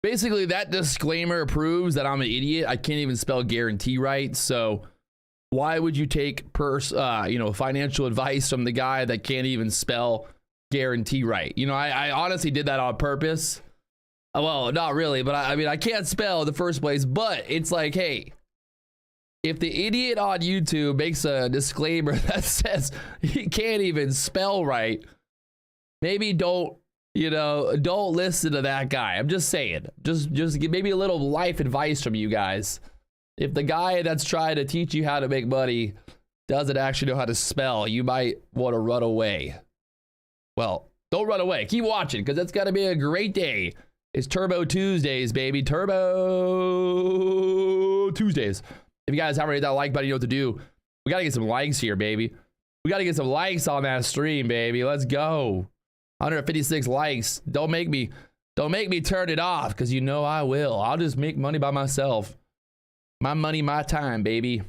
basically that disclaimer proves that I'm an idiot. I can't even spell guarantee right. So why would you take financial advice from the guy that can't even spell guarantee right? You know, I honestly did that on purpose. Well, not really, but I mean, I can't spell in the first place, but it's like, hey, if the idiot on YouTube makes a disclaimer that says he can't even spell right, maybe don't listen to that guy. I'm just saying, just give maybe a little life advice from you guys. If the guy that's trying to teach you how to make money doesn't actually know how to spell, you might want to run away. Well, don't run away. Keep watching, because it's going to be a great day. It's Turbo Tuesdays, baby. Turbo Tuesdays. If you guys haven't hit that like button, you know what to do. We got to get some likes here, baby. We got to get some likes on that stream, baby. Let's go. 156 likes. Don't make me turn it off, because you know I will. I'll just make money by myself. My money, my time, baby.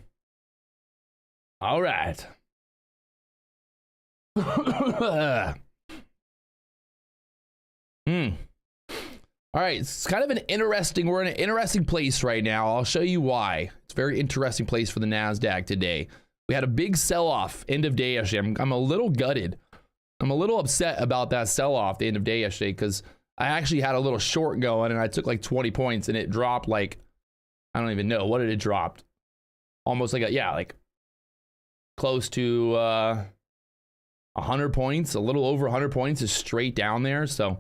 All right. All right, it's kind of we're in an interesting place right now. I'll show you why. It's a very interesting place for the NASDAQ today. We had a big sell-off end of day yesterday. I'm a little gutted. I'm a little upset about that sell-off the end of day yesterday, because I actually had a little short going and I took like 20 points and it dropped like, I don't even know. What did it drop? Almost like like close to 100 points, a little over 100 points is straight down there. So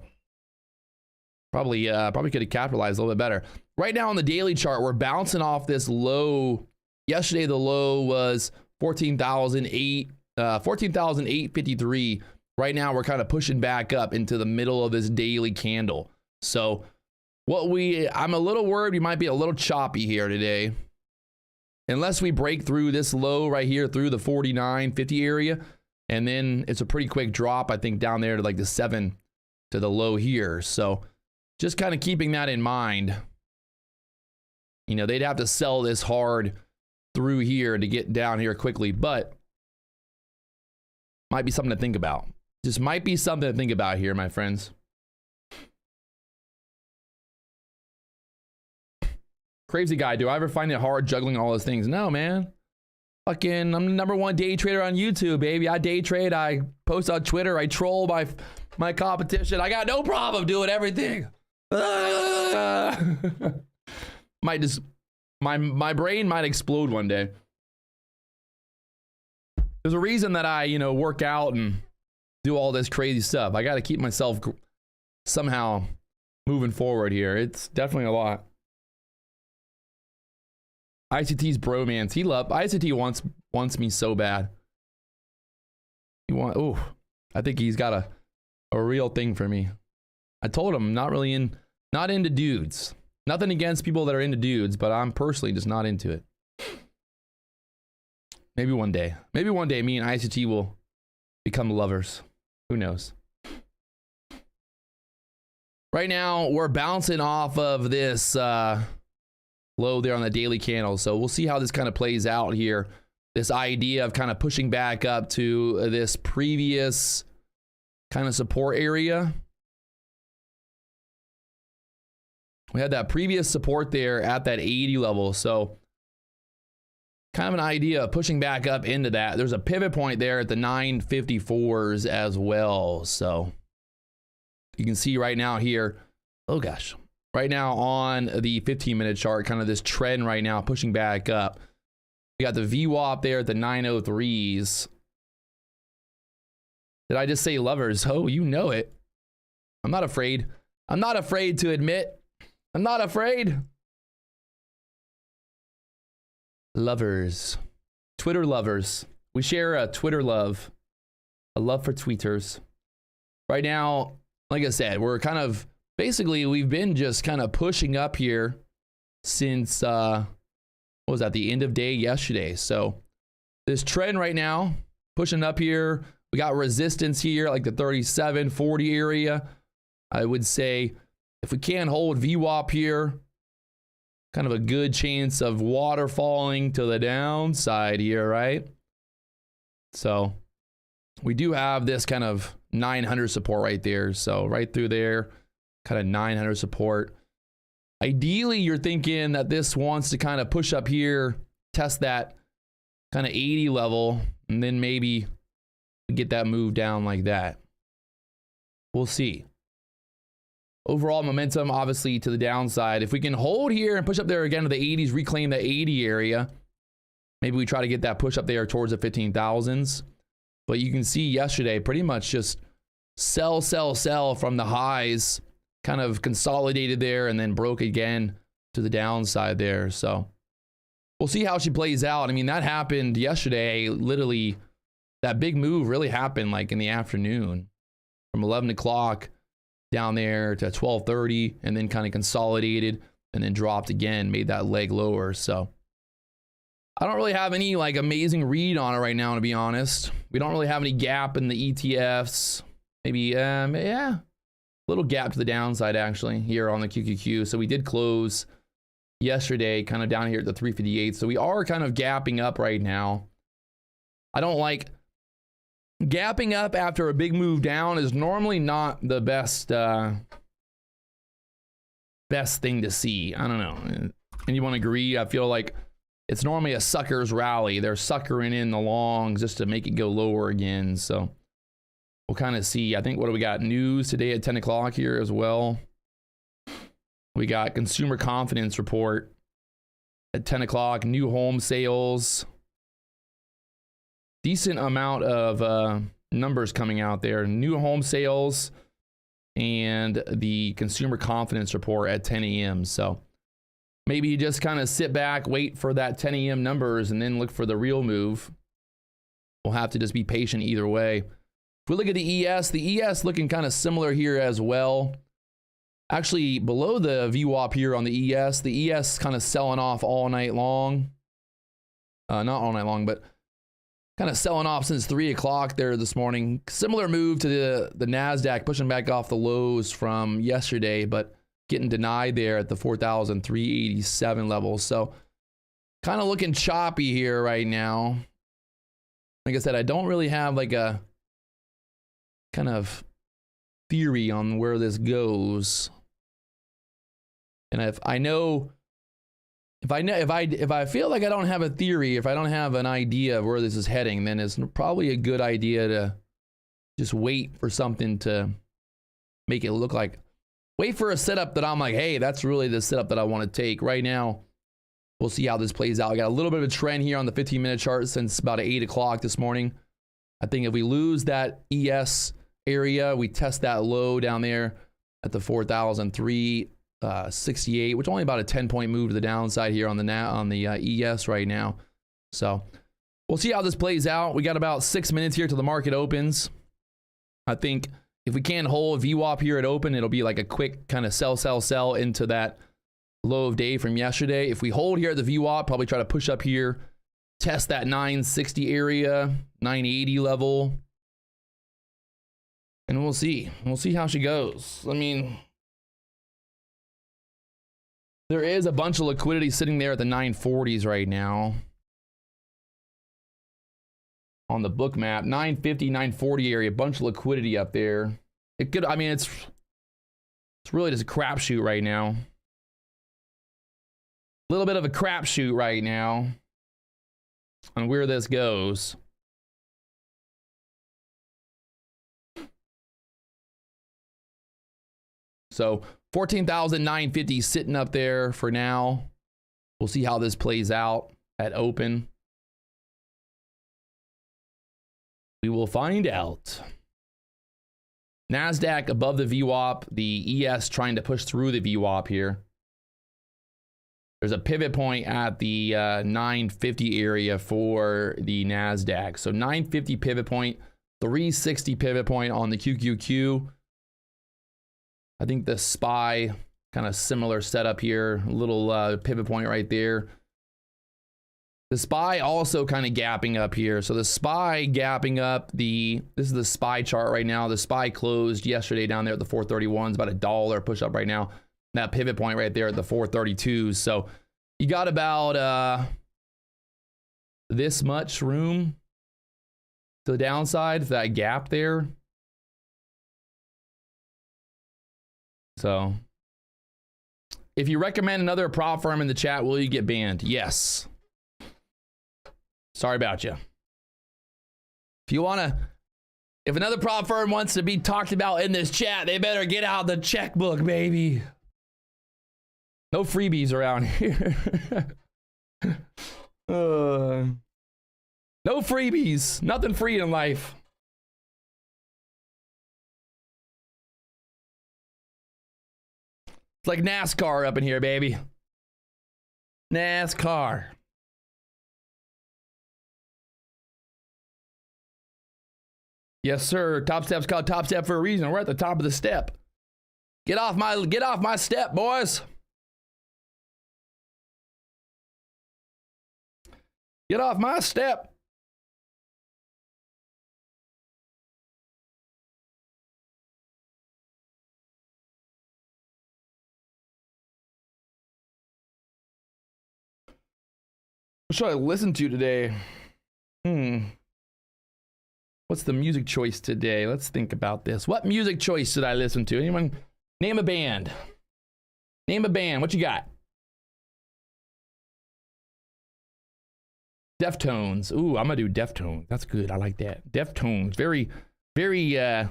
probably could have capitalized a little bit better. Right now on the daily chart, we're bouncing off this low. Yesterday, the low was 14,853. Right now, we're kind of pushing back up into the middle of this daily candle. So I'm a little worried we might be a little choppy here today. Unless we break through this low right here through the 49.50 area. And then it's a pretty quick drop, I think, down there to like the 7 to the low here. So just kind of keeping that in mind. You know, they'd have to sell this hard through here to get down here quickly, but might be something to think about. Just might be something to think about here, my friends. Crazy guy, do I ever find it hard juggling all those things? No, man. Fucking, I'm the #1 day trader on YouTube, baby. I day trade, I post on Twitter, I troll my competition. I got no problem doing everything. Might just my brain might explode one day. There's a reason that I work out and do all this crazy stuff. I got to keep myself somehow moving forward here. It's definitely a lot. ICT's bromance. ICT wants me so bad. I think he's got a real thing for me. I told him not into dudes. Nothing against people that are into dudes, but I'm personally just not into it. Maybe one day me and ICT will become lovers. Who knows? Right now, we're bouncing off of this low there on the daily candle. So we'll see how this kind of plays out here. This idea of kind of pushing back up to this previous kind of support area. We had that previous support there at that 80 level. So kind of an idea of pushing back up into that. There's a pivot point there at the 954s as well. So you can see right now here, oh gosh, right now on the 15-minute chart, kind of this trend right now pushing back up. We got the VWAP there at the 903s. Did I just say lovers? Oh, you know it. I'm not afraid. I'm not afraid to admit. I'm not afraid. Lovers. Twitter lovers. We share a Twitter love. A love for tweeters. Right now, like I said, we're kind of, basically, we've been just kind of pushing up here since, what was that, the end of day yesterday. So this trend right now, pushing up here. We got resistance here, like the 37.40 area. I would say if we can't hold VWAP here, kind of a good chance of water falling to the downside here, right? So we do have this kind of 900 support right there. So right through there, kind of 900 support. Ideally, you're thinking that this wants to kind of push up here, test that kind of 80 level, and then maybe get that move down like that. We'll see. Overall momentum, obviously, to the downside. If we can hold here and push up there again to the 80s, reclaim the 80 area, maybe we try to get that push up there towards the 15,000s. But you can see yesterday, pretty much just sell, sell, sell from the highs, kind of consolidated there and then broke again to the downside there. So we'll see how she plays out. I mean, that happened yesterday. Literally, that big move really happened like in the afternoon from 11 o'clock down there to 12:30, and then kind of consolidated and then dropped again, made that leg lower. So I don't really have any like amazing read on it right now, to be honest. We don't really have any gap in the ETFs. Maybe, yeah, little gap to the downside actually here on the QQQ. So we did close yesterday kind of down here at the 358. So we are kind of gapping up right now. I don't like gapping up after a big move down is normally not the best best thing to see. I don't know. Anyone agree? I feel like it's normally a sucker's rally. They're suckering in the longs just to make it go lower again. So we'll kind of see. I think, what do we got? News today at 10 o'clock here as well. We got consumer confidence report at 10 o'clock. New home sales. Decent amount of numbers coming out there. New home sales and the consumer confidence report at 10 a.m. So maybe you just kind of sit back, wait for that 10 a.m. numbers, and then look for the real move. We'll have to just be patient either way. If we look at the ES looking kind of similar here as well. Actually, below the VWAP here on the ES kind of selling off all night long. Not all night long, but kind of selling off since 3 o'clock there this morning. Similar move to the NASDAQ, pushing back off the lows from yesterday, but getting denied there at the 4,387 level. So kind of looking choppy here right now. Like I said, I don't really have like a kind of theory on where this goes. And if I feel like I don't have a theory, if I don't have an idea of where this is heading, then it's probably a good idea to just wait for something to make it look like, wait for a setup that I'm like, hey, that's really the setup that I want to take. Right now, we'll see how this plays out. I got a little bit of a trend here on the 15-minute chart since about 8 o'clock this morning. I think if we lose that ES area, we test that low down there at the 4,368, which is only about a 10-point move to the downside here on the ES right now. So we'll see how this plays out. We got about 6 minutes here till the market opens. I think if we can't hold VWAP here at open, it'll be like a quick kind of sell into that low of day from yesterday. If we hold here at the VWAP, probably try to push up here, test that 960 area, 980 level, and we'll see. We'll see how she goes. I mean, there is a bunch of liquidity sitting there at the 940s right now. On the book map, 950, 940 area, a bunch of liquidity up there. It could, I mean, it's really just a crapshoot right now. A little bit of a crapshoot right now on where this goes. So 14,950 sitting up there for now. We'll see how this plays out at open. We will find out. NASDAQ above the VWAP, the ES trying to push through the VWAP here. There's a pivot point at the 950 area for the NASDAQ. So 950 pivot point, 360 pivot point on the QQQ. I think the SPY, kind of similar setup here, a little pivot point right there. The SPY also kind of gapping up here. So the SPY gapping up, this is the SPY chart right now. The SPY closed yesterday down there at the 431s, about $1 push up right now. That pivot point right there at the 432s. So you got about this much room to the downside, that gap there. So If you recommend another prop firm in the chat, will you get banned? Yes. Sorry about you. If another prop firm wants to be talked about in this chat, they better get out the checkbook, baby. No freebies around here. No freebies. Nothing free in life. It's like NASCAR up in here, baby. NASCAR. Yes, sir. Top Step's called Top Step for a reason. We're at the top of the step. Get off my step, boys. Get off my step. What should I listen to today? What's the music choice today? Let's think about this. What music choice should I listen to? Anyone? Name a band. Name a band. What you got? Deftones. Ooh, I'm gonna do Deftones. That's good. I like that. Deftones. Very, very, I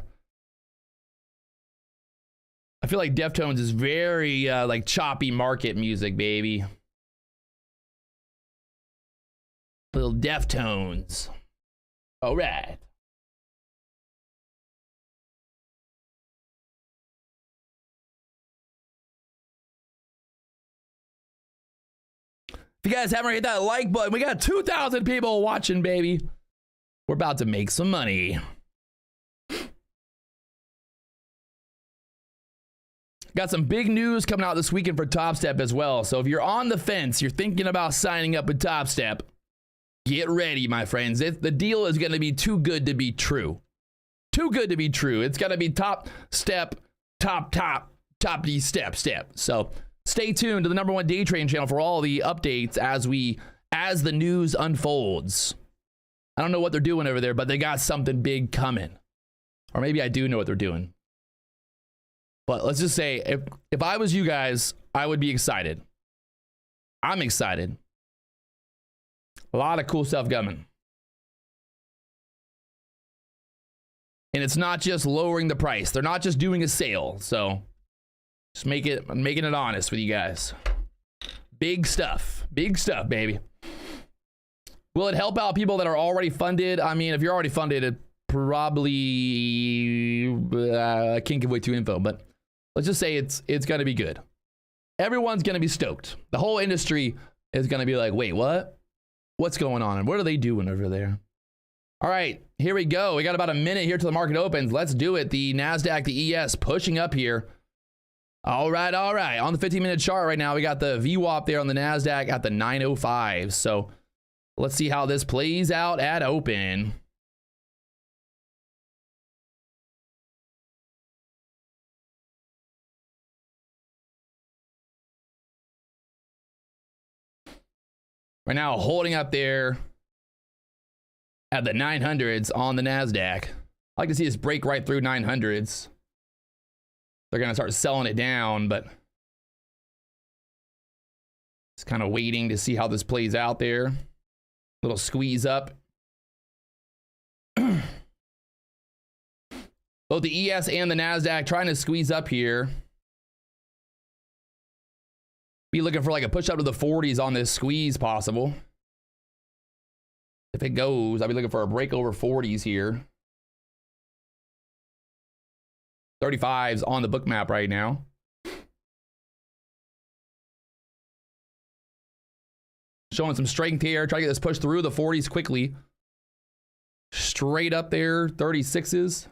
feel like Deftones is very, like choppy market music, baby. Little Deftones. All right. If you guys haven't hit that like button, we got 2,000 people watching, baby. We're about to make some money. Got some big news coming out this weekend for Topstep as well. So if you're on the fence, you're thinking about signing up with Topstep, get ready, my friends. The deal is going to be too good to be true. Too good to be true. It's going to be top step, top step. So stay tuned to the #1 day trading channel for all the updates as the news unfolds. I don't know what they're doing over there, but they got something big coming. Or maybe I do know what they're doing. But let's just say, if I was you guys, I would be excited. I'm excited. A lot of cool stuff coming. And it's not just lowering the price. They're not just doing a sale. So just making it honest with you guys. Big stuff, baby. Will it help out people that are already funded? I mean, if you're already funded, it probably, I can't give away too info, but let's just say it's going to be good. Everyone's going to be stoked. The whole industry is going to be like, wait, what? What's going on? And what are they doing over there? All right, here we go. We got about a minute here till the market opens. Let's do it. The NASDAQ, the ES pushing up here. All right. On the 15-minute chart right now, we got the VWAP there on the NASDAQ at the 905. So let's see how this plays out at open. Right now, holding up there at the 900s on the NASDAQ. I like to see this break right through 900s. They're going to start selling it down, but just kind of waiting to see how this plays out there. Little squeeze up. Both the ES and the NASDAQ trying to squeeze up here. Be looking for like a push up to the 40s on this squeeze possible. If it goes, I'll be looking for a break over 40s here. 35s on the book map right now. Showing some strength here. Try to get this push through the 40s quickly. Straight up there, 36s.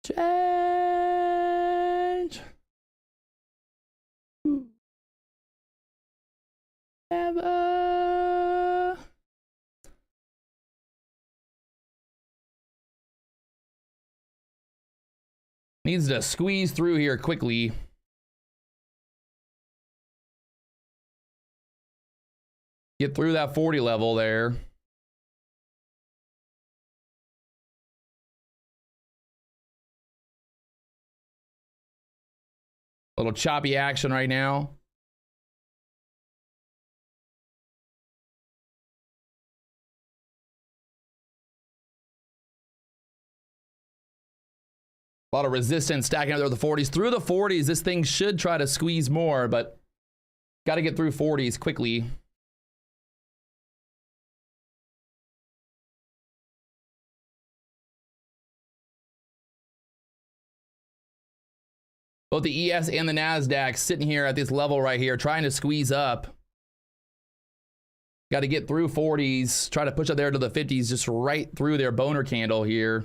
Change. Never. Needs to squeeze through here quickly. Get through that 40 level there. A little choppy action right now. A lot of resistance stacking up there with the 40s. Through the 40s, this thing should try to squeeze more, but got to get through 40s quickly. Both the ES and the NASDAQ sitting here at this level right here, trying to squeeze up. Got to get through 40s, try to push up there to the 50s, just right through their boner candle here.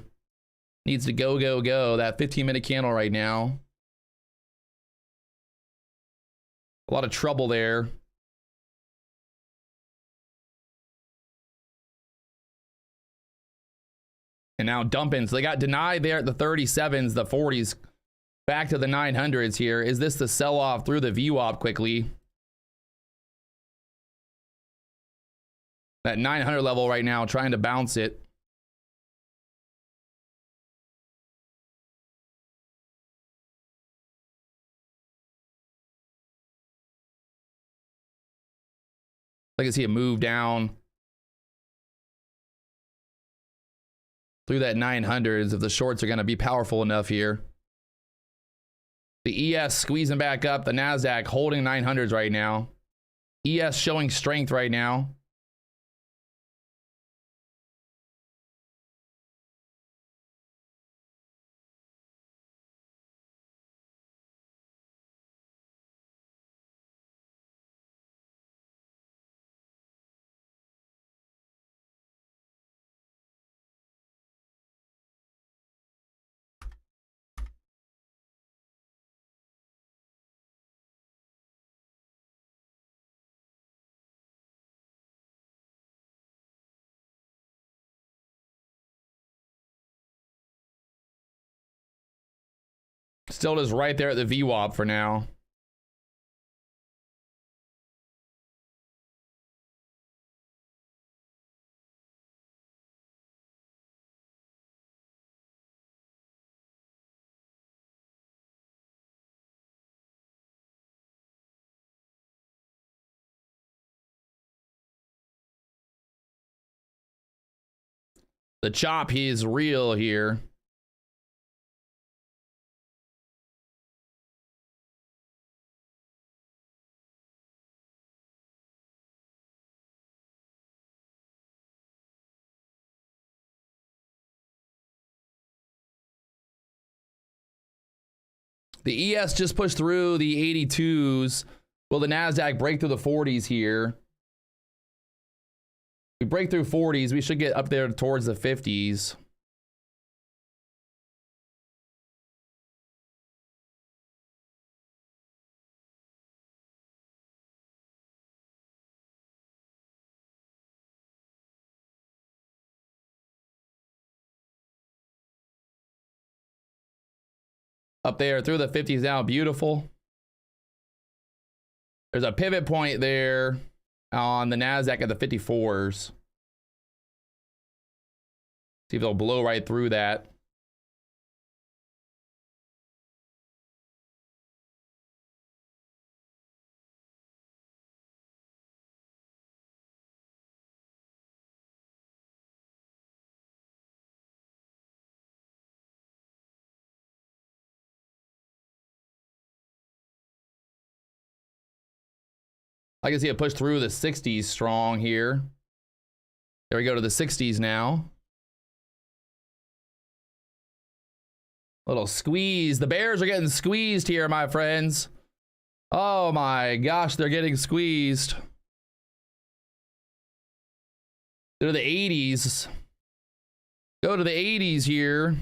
Needs to go, go, go. That 15-minute candle right now. A lot of trouble there. And now dumping. So they got denied there at the 37s, the 40s, back to the 900s here. Is this the sell-off through the VWAP quickly? That 900 level right now, trying to bounce it. I can see it move down through that 900s if the shorts are going to be powerful enough here. The ES squeezing back up. The NASDAQ holding 900s right now. ES showing strength right now. Still just right there at the VWAP for now. The chop, he is real here. The ES just pushed through the 82s. Will the NASDAQ break through the 40s here? We break through 40s, we should get up there towards the 50s. Up there through the 50s now, beautiful. There's a pivot point there on the NASDAQ at the 54s. See if they'll blow right through that. I can see it push through the 60s strong here. There we go to the 60s now. Little squeeze. The bears are getting squeezed here, my friends. Oh my gosh, they're getting squeezed. They're the 80s. Go to the 80s here.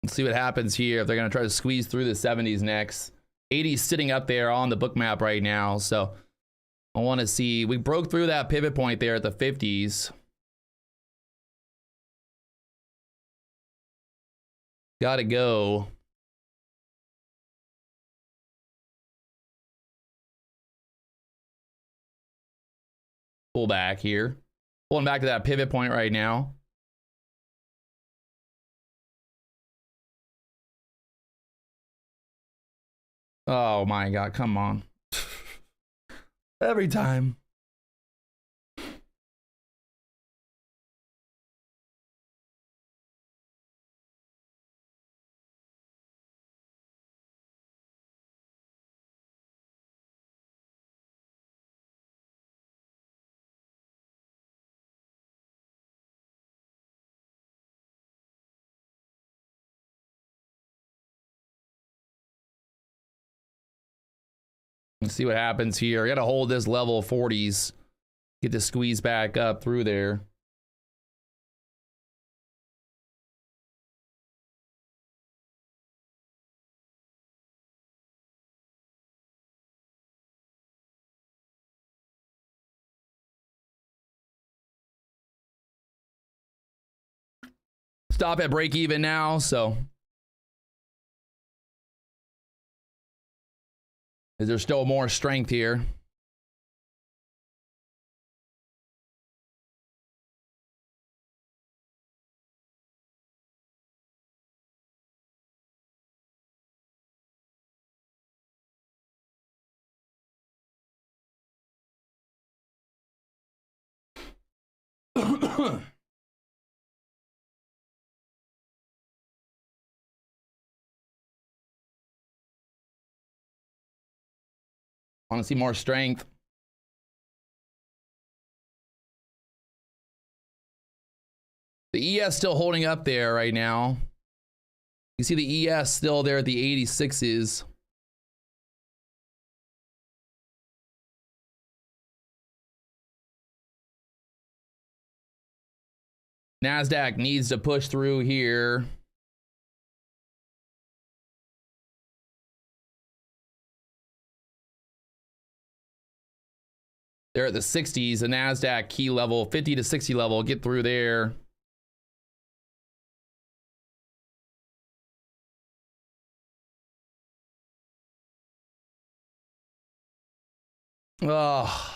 Let's see what happens here if they're going to try to squeeze through the 70s next. 80s sitting up there on the book map right now. So I want to see. We broke through that pivot point there at the 50s. Gotta go. Pull back here. Pulling back to that pivot point right now. Oh my God, come on. Every time. Let's see what happens here. I got to hold this level of 40s. Get the squeeze back up through there. Stop at break even now, so. Is there still more strength here? Want to see more strength. The ES still holding up there right now. You see the ES still there at the 86s. NASDAQ needs to push through here. They're at the 60s, the NASDAQ key level, 50 to 60 level, get through there. Oh.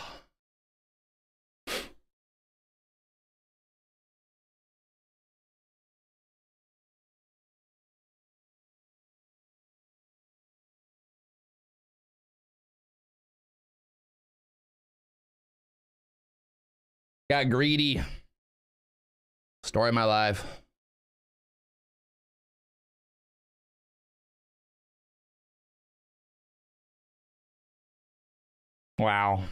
Got greedy. Story of my life. Wow.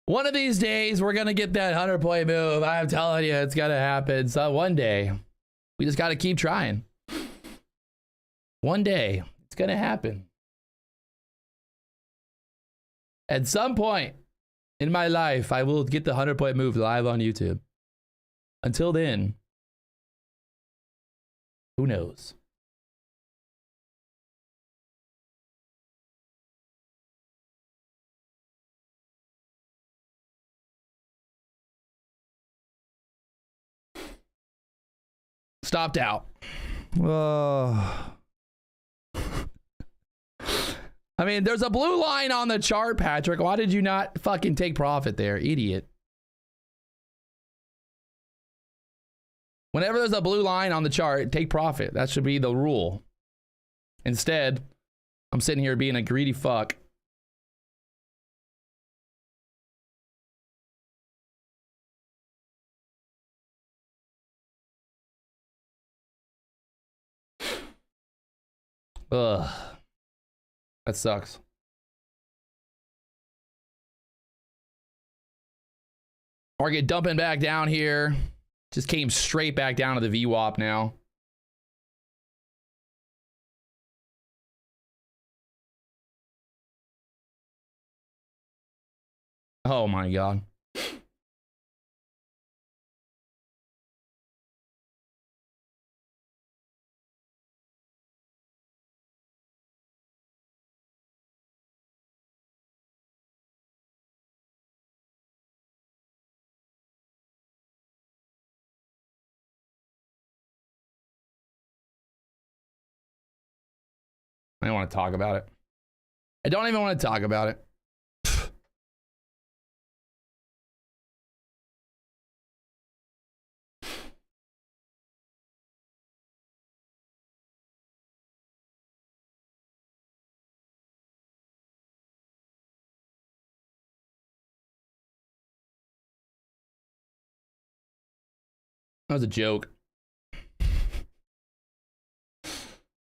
One of these days, we're going to get that 100-point move. I'm telling you, it's going to happen. So one day, we just got to keep trying. One day, it's going to happen. At some point in my life, I will get the 100-point move live on YouTube. Until then, who knows? Stopped out. I mean, there's a blue line on the chart, Patrick. Why did you not fucking take profit there, idiot? Whenever there's a blue line on the chart, take profit. That should be the rule. Instead, I'm sitting here being a greedy fuck. Ugh. That sucks. Market dumping back down here. Just came straight back down to the VWAP now. Oh my God. I don't want to talk about it. I don't even want to talk about it. That was a joke.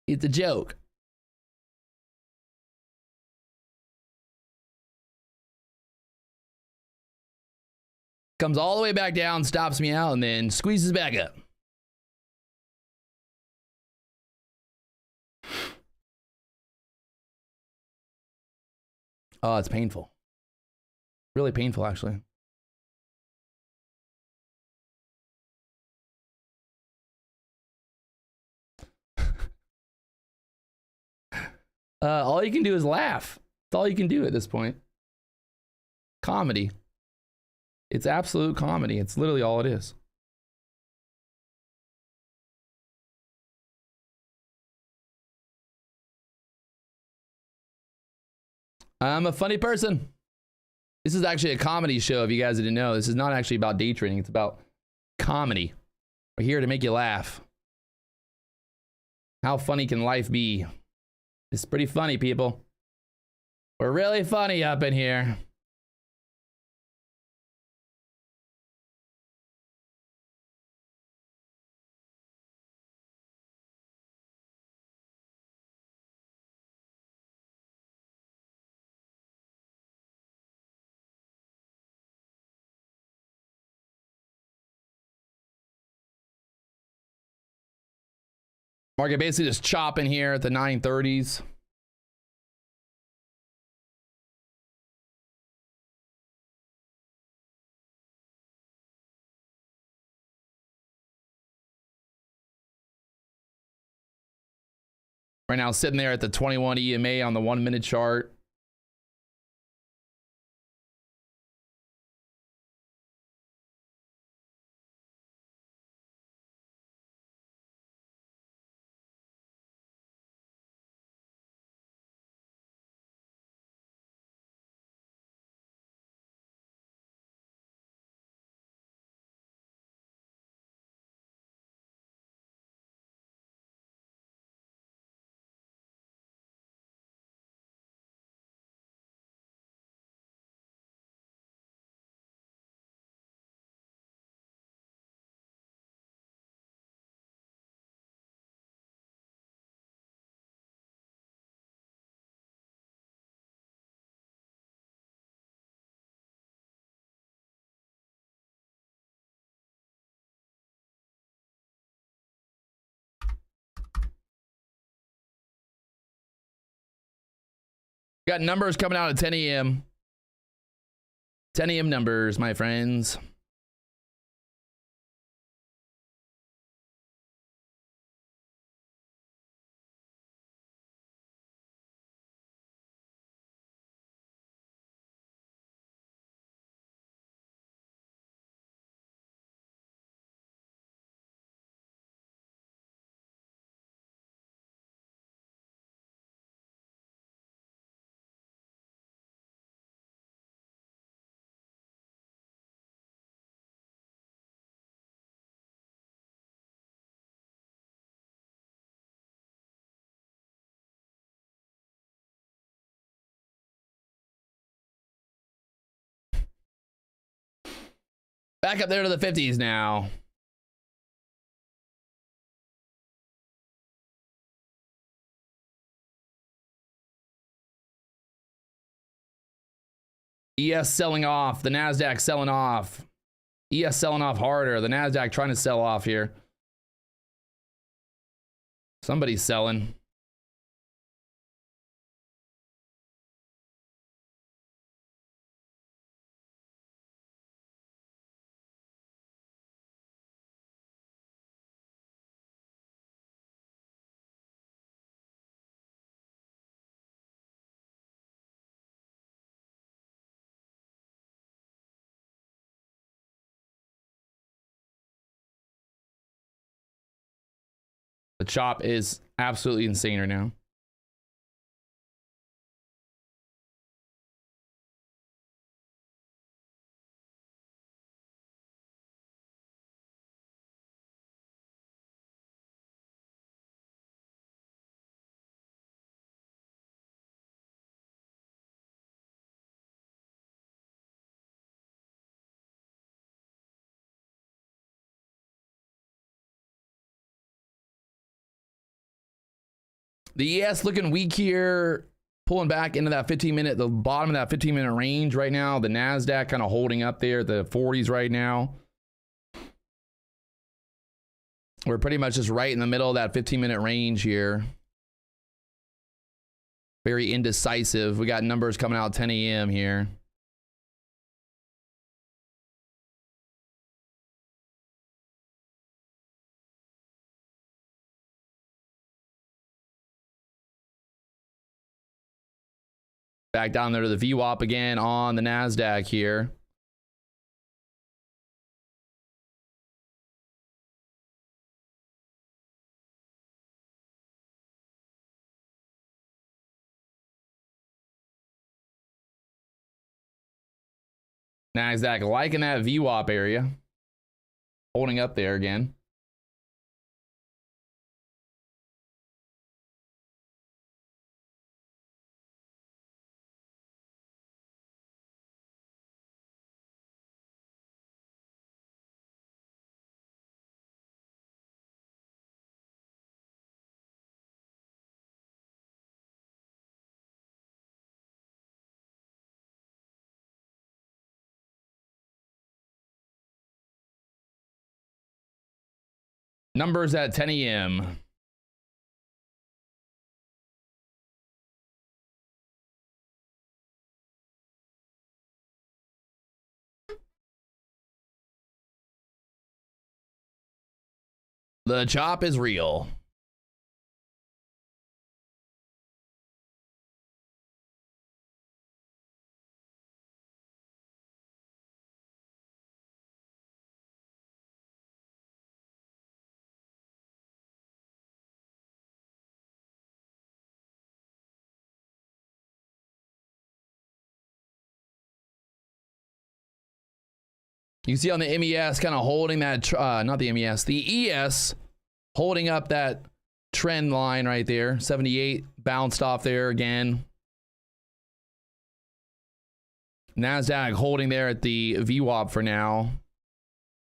It's a joke. Comes all the way back down, stops me out, and then squeezes back up. Oh, it's painful. Really painful, actually. All you can do is laugh. That's all you can do at this point. Comedy. It's absolute comedy. It's literally all it is. I'm a funny person. This is actually a comedy show, if you guys didn't know. This is not actually about day trading. It's about comedy. We're here to make you laugh. How funny can life be? It's pretty funny, people. We're really funny up in here. Market basically just chopping here at the 930s. Right now, sitting there at the 21 EMA on the 1 minute chart. Got numbers coming out at 10 a.m. 10 a.m. numbers, my friends. Back up there to the 50s now. ES selling off. The NASDAQ selling off. ES selling off harder. The NASDAQ trying to sell off here. Somebody's selling. The chop is absolutely insane right now. The ES looking weak here, pulling back into that 15-minute, the bottom of that 15-minute range right now. The NASDAQ kind of holding up there at the 40s right now. We're pretty much just right in the middle of that 15-minute range here. Very indecisive. We got numbers coming out 10 a.m. here. Back down there to the VWAP again on the NASDAQ here. NASDAQ liking that VWAP area. Holding up there again. Numbers at 10 a.m. The chop is real. You can see on the MES kind of holding that, not the MES, the ES holding up that trend line right there. 78 bounced off there again. NASDAQ holding there at the VWAP for now.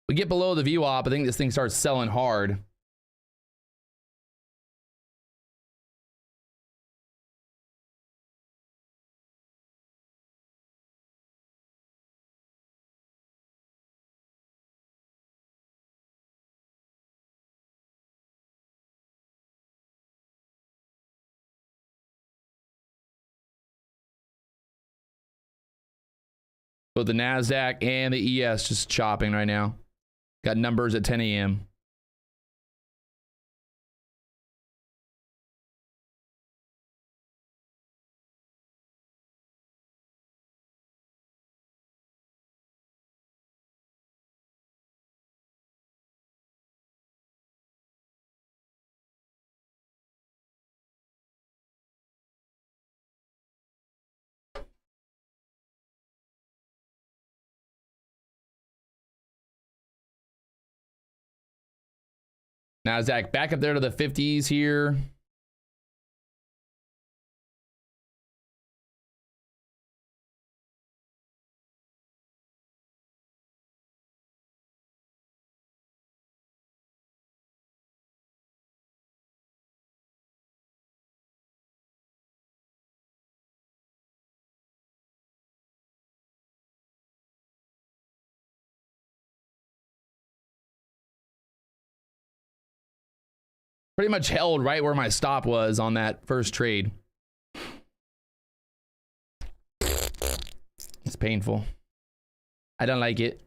We get below the VWAP, I think this thing starts selling hard. But the NASDAQ and the ES just chopping right now. Got numbers at 10 a.m. NASDAQ back up there to the 50s here. Pretty much held right where my stop was on that first trade. It's painful. I don't like it.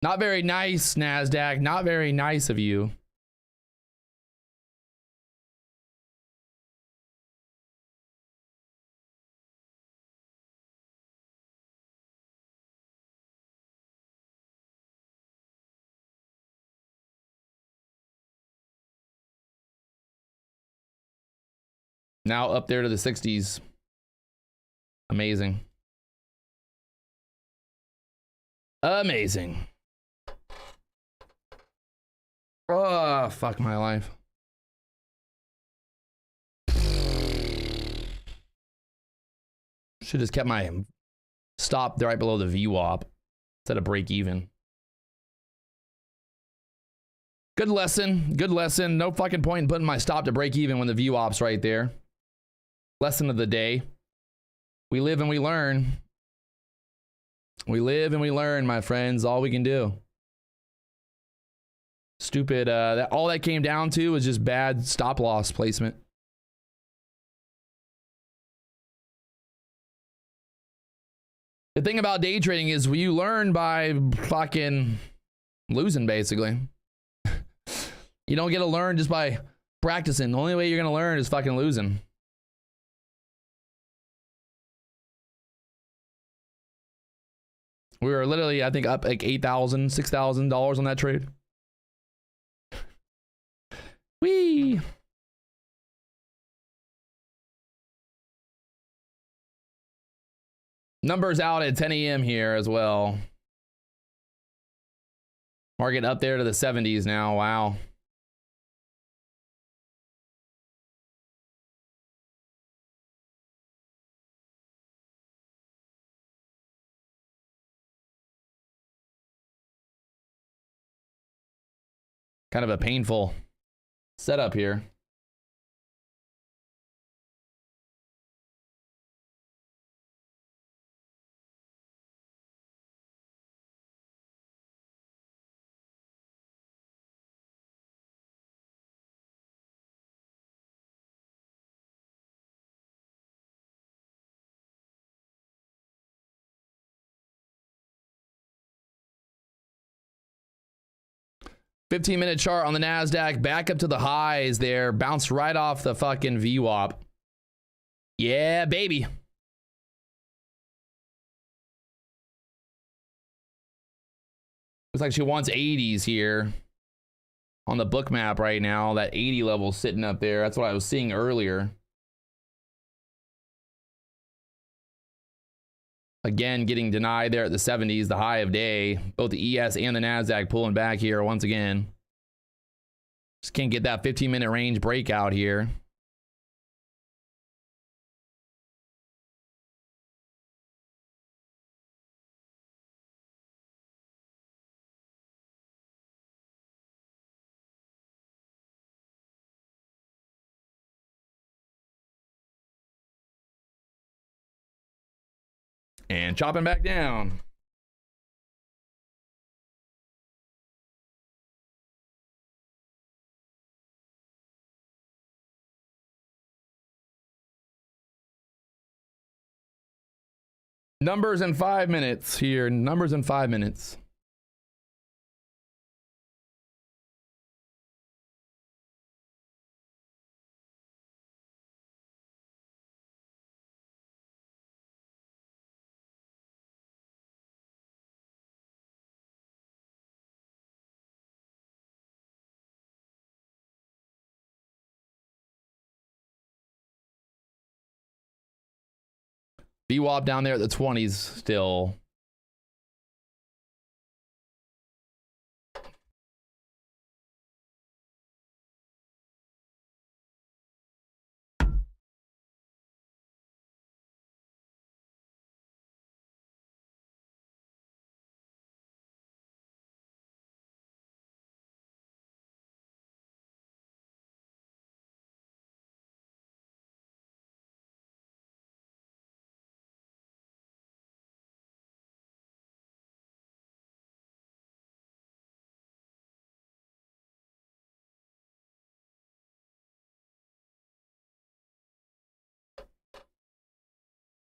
Not very nice, NASDAQ. Not very nice of you. Now up there to the 60s. Amazing. Amazing. Oh, fuck my life. Should just kept my stop right below the VWAP instead of break even. Good lesson. Good lesson. No fucking point in putting my stop to break even when the VWAP's right there. Lesson of the day. We live and we learn. We live and we learn, my friends. All we can do. Stupid. All that came down to was just bad stop loss placement. The thing about day trading is you learn by fucking losing, basically. You don't get to learn just by practicing. The only way you're going to learn is fucking losing. We were literally, I think, up like $8,000, $6,000 on that trade. Whee! Numbers out at 10 a.m. here as well. Market up there to the 70s now. Wow. Kind of a painful setup here. $15-minute chart on the NASDAQ, back up to the highs there, bounced right off the fucking VWAP. Yeah, baby. Looks like she wants 80s here on the book map right now. That 80 level sitting up there. That's what I was seeing earlier. Again, getting denied there at the 70s, the high of day. Both the ES and the NASDAQ pulling back here once again. Just can't get that 15-minute range breakout here. And chopping back down. Numbers in 5 minutes here. Numbers in 5 minutes. VWAP down there at the 20s still.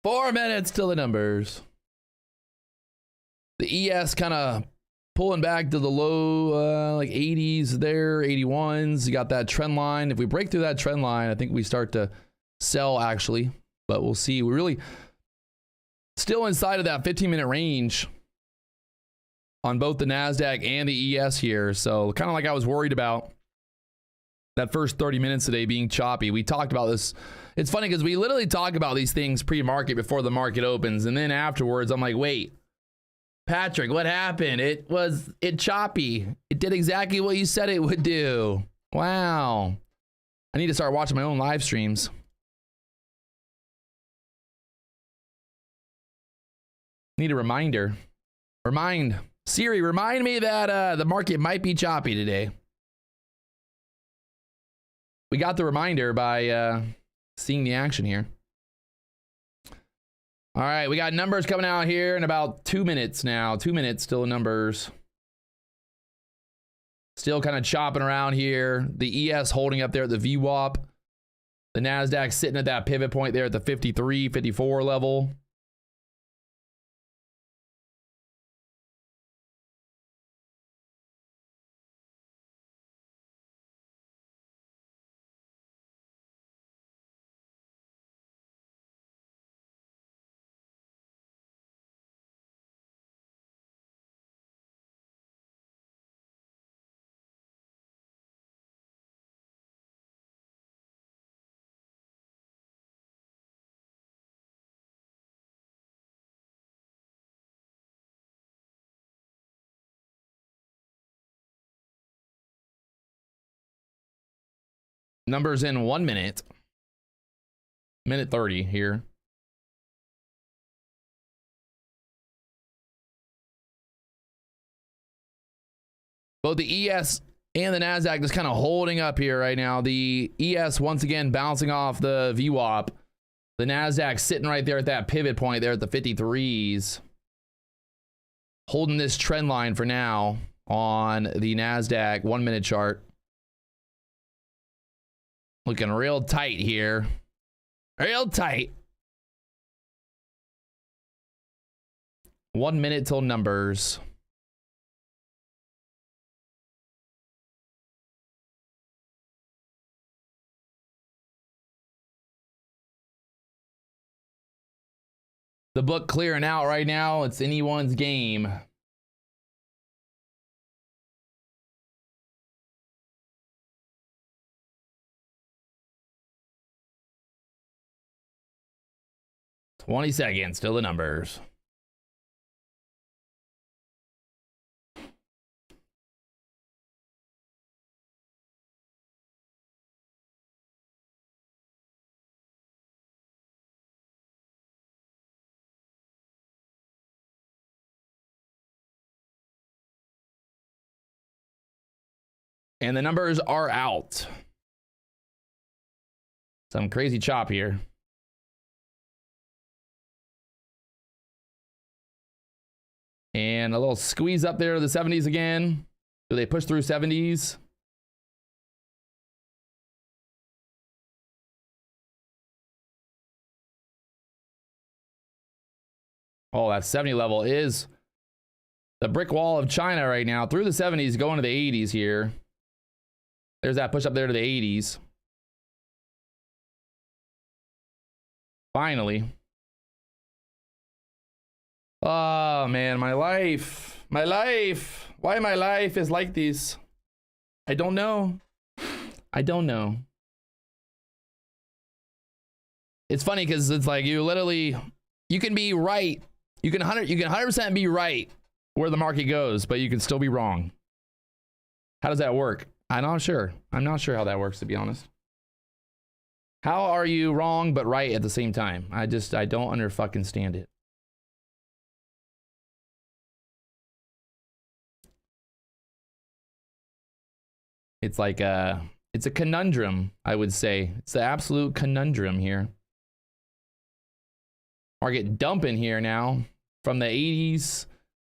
Four minutes till the numbers. The ES kind of pulling back to the low like 80s there, 81s. You got that trend line. If we break through that trend line, I think we start to sell actually, but we'll see. We're really still inside of that 15-minute range on both the NASDAQ and the ES here. So kind of like I was worried about that first 30 minutes today being choppy. We talked about this. It's funny because we literally talk about these things pre-market before the market opens. And then afterwards, I'm like, wait, Patrick, what happened? It choppy. It did exactly what you said it would do. Wow. I need to start watching my own live streams. Need a reminder. Siri, remind me that the market might be choppy today. we got the reminder by seeing the action here. All right, we got numbers coming out here in about 2 minutes now. 2 minutes till the numbers. Still kind of chopping around here. The ES holding up there at the VWAP. The NASDAQ sitting at that pivot point there at the 53, 54 level. Numbers in 1 minute. Minute 30 here. Both the ES and the NASDAQ just kind of holding up here right now. The ES once again bouncing off the VWAP. The NASDAQ sitting right there at that pivot point there at the 53s. Holding this trend line for now on the NASDAQ 1 minute chart. Looking real tight here. Real tight. 1 minute till numbers. The book clearing out right now. It's anyone's game. $20 seconds till the numbers. And the numbers are out. Some crazy chop here. And a little squeeze up there to the 70s again. Do they push through 70s? Oh, that 70 level is the brick wall of China right now. Through the 70s, going to the 80s here. There's that push up there to the 80s. Finally. Oh, man, my life. My life. Why my life is like this? I don't know. I don't know. It's funny because it's like you literally, you can be right. You can 100% be right where the market goes, but you can still be wrong. How does that work? I'm not sure. I'm not sure how that works, to be honest. How are you wrong but right at the same time? I don't understand it. It's like it's a conundrum, I would say. It's the absolute conundrum here. Market dumping here now from the 80s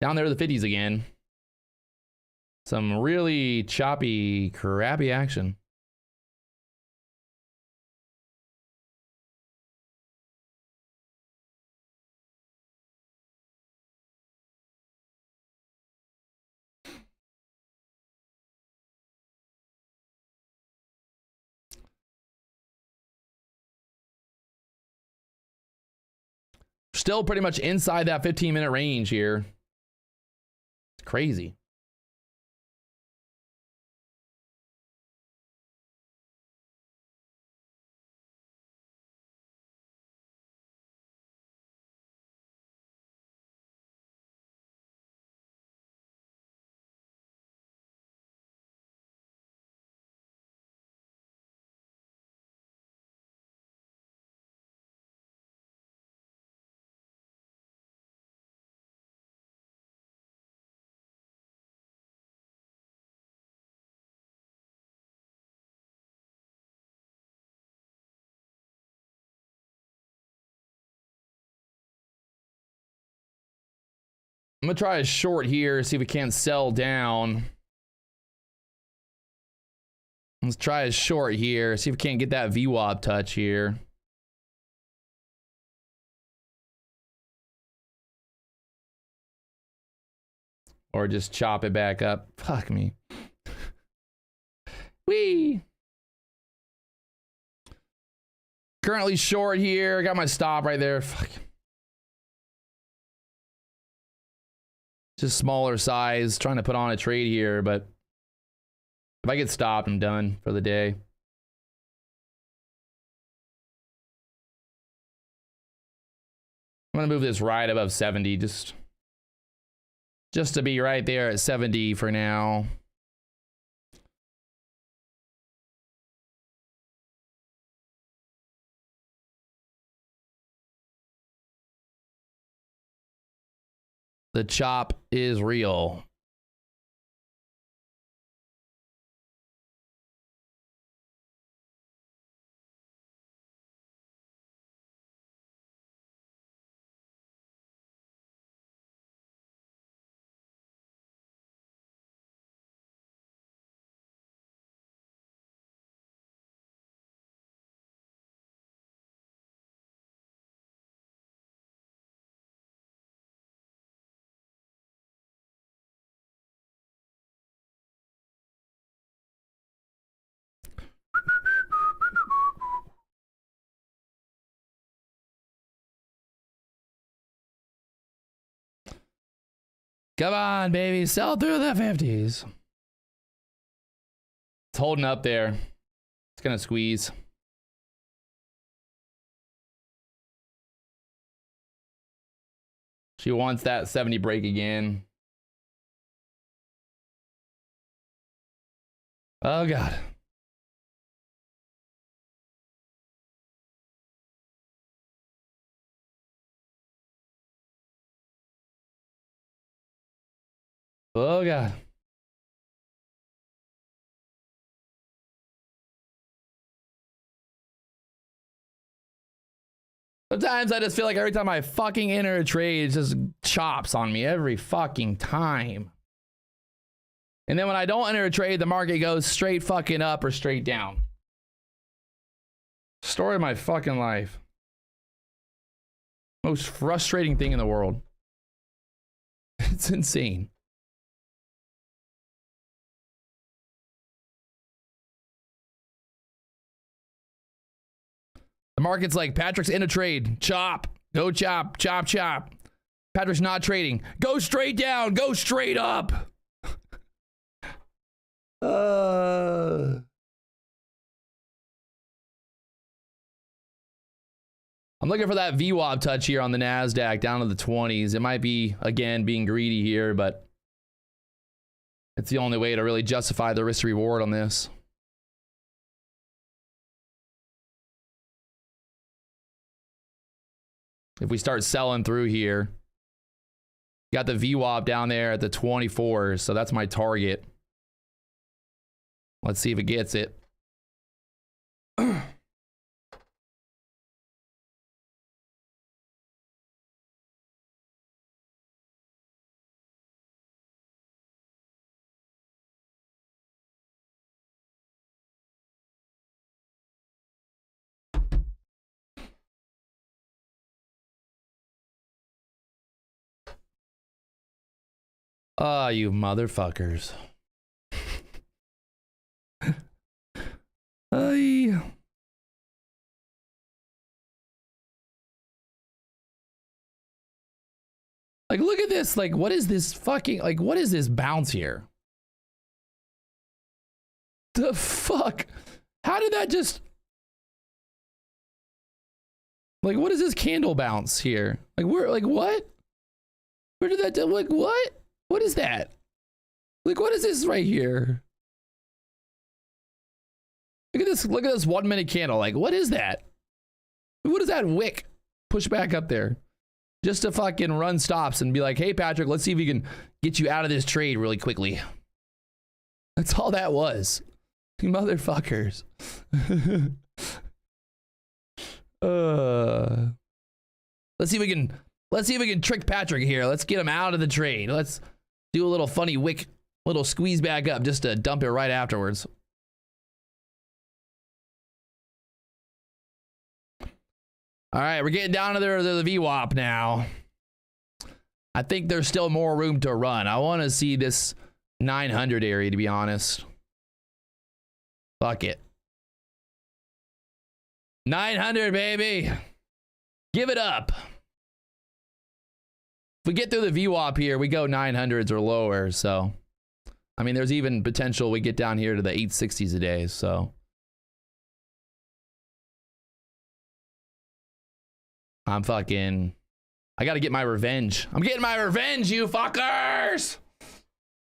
down there to the 50s again. Some really choppy, crappy action. Still pretty much inside that 15-minute range here. It's crazy. I'm gonna try a short here, see if we can't sell down. Let's try a short here, see if we can't get that VWAP touch here. Or just chop it back up. Fuck me. Whee! Currently short here. Got my stop right there. Fuck. Just smaller size. Trying to put on a trade here, but if I get stopped, I'm done for the day. I'm gonna move this right above 70, just to be right there at 70 for now. The chop is real. Come on, baby. Sell through the 50s. It's holding up there. It's going to squeeze. She wants that 70 break again. Oh, God. Oh, God. Sometimes I just feel like every time I fucking enter a trade, it just chops on me every fucking time. And then when I don't enter a trade, the market goes straight fucking up or straight down. Story of my fucking life. Most frustrating thing in the world. It's insane. The market's like, Patrick's in a trade. Chop. Go chop. Chop, chop. Patrick's not trading. Go straight down. Go straight up. I'm looking for that VWAP touch here on the NASDAQ down to the 20s. It might be, again, being greedy here, but it's the only way to really justify the risk reward on this. If we start selling through here, got the VWAP down there at the 24, so that's my target. Let's see if it gets it. Ah, you motherfuckers. Ay. Like, look at this. Like, what is this fucking, like, what is this bounce here? The fuck? How did that just, like, what is this candle bounce here? Like, where, like, what? Where did that, like, what? What is that? Like, what is this right here? Look at this 1 minute candle. Like, what is that? What is that wick? Push back up there. Just to fucking run stops and be like, hey, Patrick, let's see if we can get you out of this trade really quickly. That's all that was. You motherfuckers. Let's see if we can Let's see if we can trick Patrick here. Let's get him out of the trade. Let's do a little funny wick, little squeeze back up just to dump it right afterwards. All right, we're getting down to the VWAP now. I think there's still more room to run. I want to see this 900 area, to be honest. Fuck it. 900, baby. Give it up. If we get through the VWAP here, we go 900s or lower. So, I mean, there's even potential we get down here to the 860s a day. So, I got to get my revenge. I'm getting my revenge, you fuckers.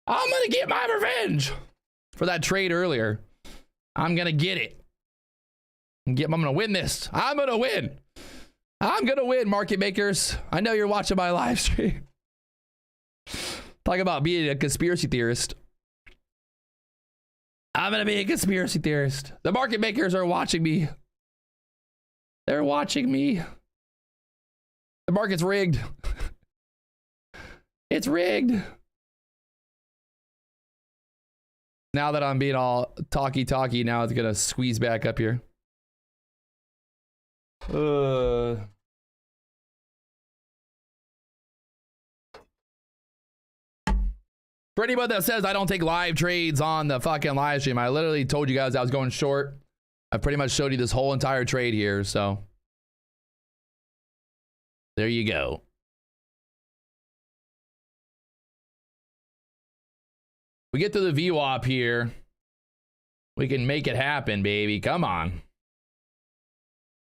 I'm going to get my revenge for that trade earlier. I'm going to get it. I'm going to win this. I'm going to win. I'm going to win, market makers. I know you're watching my live stream. Talk about being a conspiracy theorist. I'm going to be a conspiracy theorist. The market makers are watching me. They're watching me. The market's rigged. It's rigged. Now that I'm being all talky, now it's gonna squeeze back up here. For anybody that says I don't take live trades on the fucking live stream, I literally told you guys I was going short. I pretty much showed you this whole entire trade here, so there you go. We get to the VWAP here. We can make it happen, baby. Come on.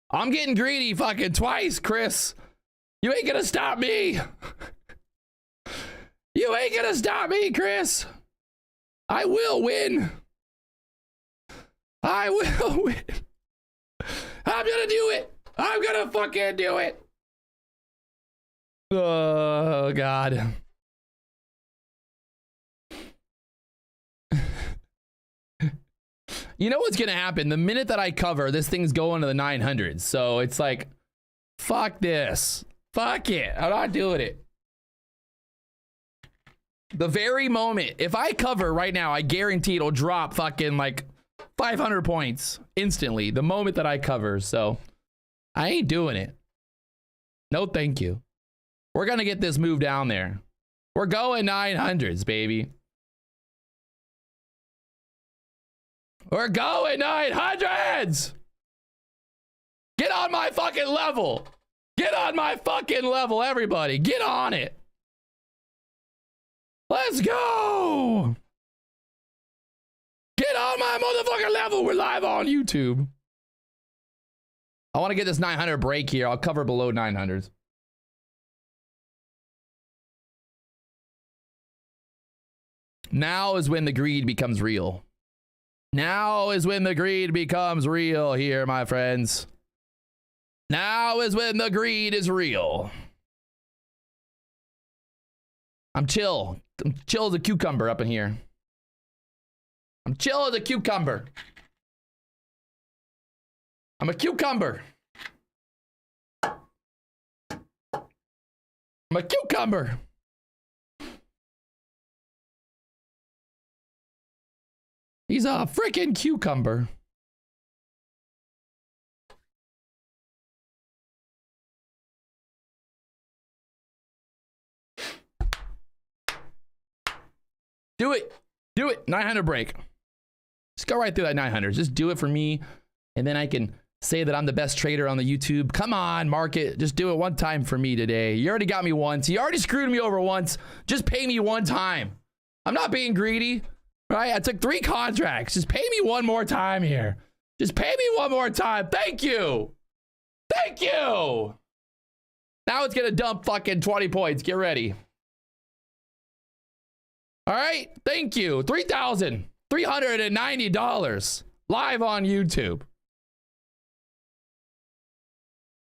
I'm getting greedy fucking twice, Chris. You ain't gonna stop me. You ain't gonna stop me, Chris. I will win. I will win. I'm gonna do it. I'm gonna fucking do it. Oh, God. You know what's going to happen? The minute that I cover, this thing's going to the 900s. So it's like, fuck this. Fuck it. I'm not doing it. The very moment, if I cover right now, I guarantee it'll drop fucking like 500 points instantly. The moment that I cover. So I ain't doing it. No, thank you. We're going to get this move down there. We're going 900s, baby. We're going 900s. Get on my fucking level. Get on my fucking level, everybody. Get on it. Let's go. Get on my motherfucking level. We're live on YouTube. I want to get this 900 break here. I'll cover below 900s. Now is when the greed becomes real. Now is when the greed becomes real here, my friends. Now is when the greed is real. I'm chill. I'm chill as a cucumber up in here. I'm chill as a cucumber. I'm a cucumber. I'm a cucumber. He's a freaking cucumber. Do it. Do it. 900 break. Just go right through that 900. Just do it for me. And then I can say that I'm the best trader on the YouTube. Come on, market. Just do it one time for me today. You already got me once. You already screwed me over once. Just pay me one time. I'm not being greedy. Right? I took 3 contracts. Just pay me one more time here. Just pay me one more time. Thank you. Thank you. Now it's going to dump fucking 20 points. Get ready. All right. Thank you. $3,390 live on YouTube.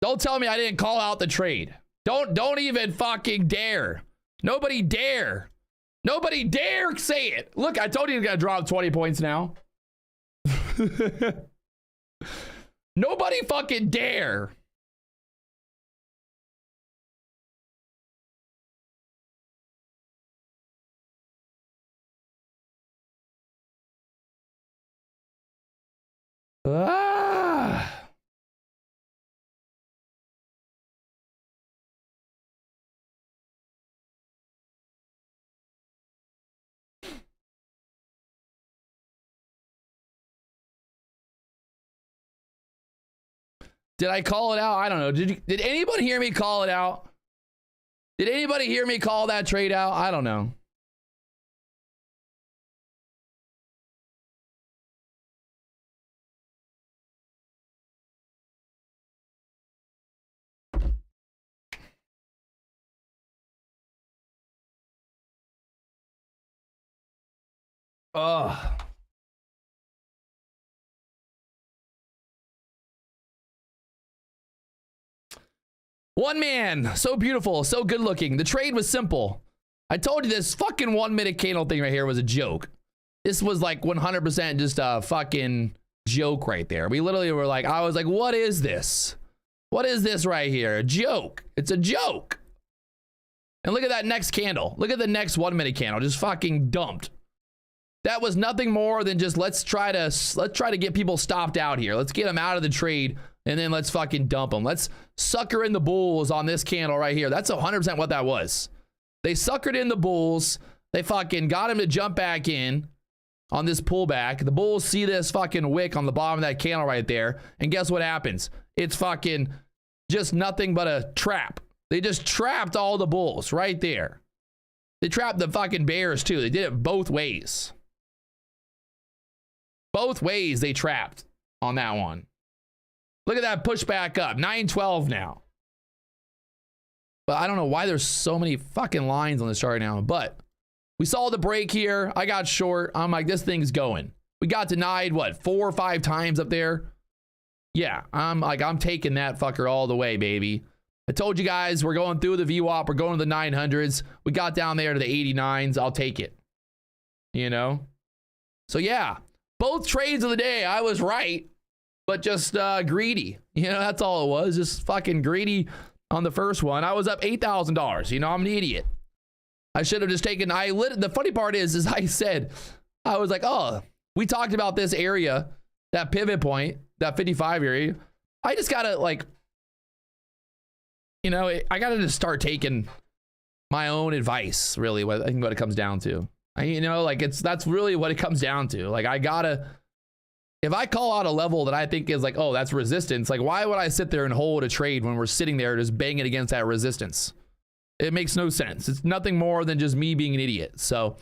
Don't tell me I didn't call out the trade. Don't even fucking dare. Nobody dare. Nobody dare say it. Look, I told you it's gonna drop 20 points now. Nobody fucking dare. Ah. Did I call it out? I don't know. Did anybody hear me call it out? Did anybody hear me call that trade out? I don't know. Ugh. One man, so beautiful, so good looking. The trade was simple. I told you this fucking 1 minute candle thing right here was a joke. This was like 100% just a fucking joke right there. We literally were like, I was like, what is this? What is this right here? A joke. It's a joke. And look at that next candle. Look at the next 1 minute candle, just fucking dumped. That was nothing more than just let's try to get people stopped out here. Let's get them out of the trade. And then let's fucking dump them. Let's sucker in the bulls on this candle right here. That's 100% what that was. They suckered in the bulls. They fucking got him to jump back in on this pullback. The bulls see this fucking wick on the bottom of that candle right there. And guess what happens? It's fucking just nothing but a trap. They just trapped all the bulls right there. They trapped the fucking bears too. They did it both ways. Both ways they trapped on that one. Look at that push back up. 912 now. But I don't know why there's so many fucking lines on this chart right now. But we saw the break here. I got short. I'm like, this thing's going. We got denied, what, 4 or 5 times up there? Yeah, I'm taking that fucker all the way, baby. I told you guys we're going through the VWAP. We're going to the 900s. We got down there to the 89s. I'll take it. You know? So yeah, both trades of the day, I was right. But just greedy. You know, that's all it was. Just fucking greedy on the first one. I was up $8,000. You know, I'm an idiot. I should have just taken, the funny part is I said, I was like, oh, we talked about this area, that pivot point, that 55 area. I just got to like, you know, I got to just start taking my own advice, really, I think what it comes down to. You know, like that's really what it comes down to. Like I got to, if I call out a level that I think is like, oh, that's resistance, like why would I sit there and hold a trade when we're sitting there just banging against that resistance? It makes no sense. It's nothing more than just me being an idiot. So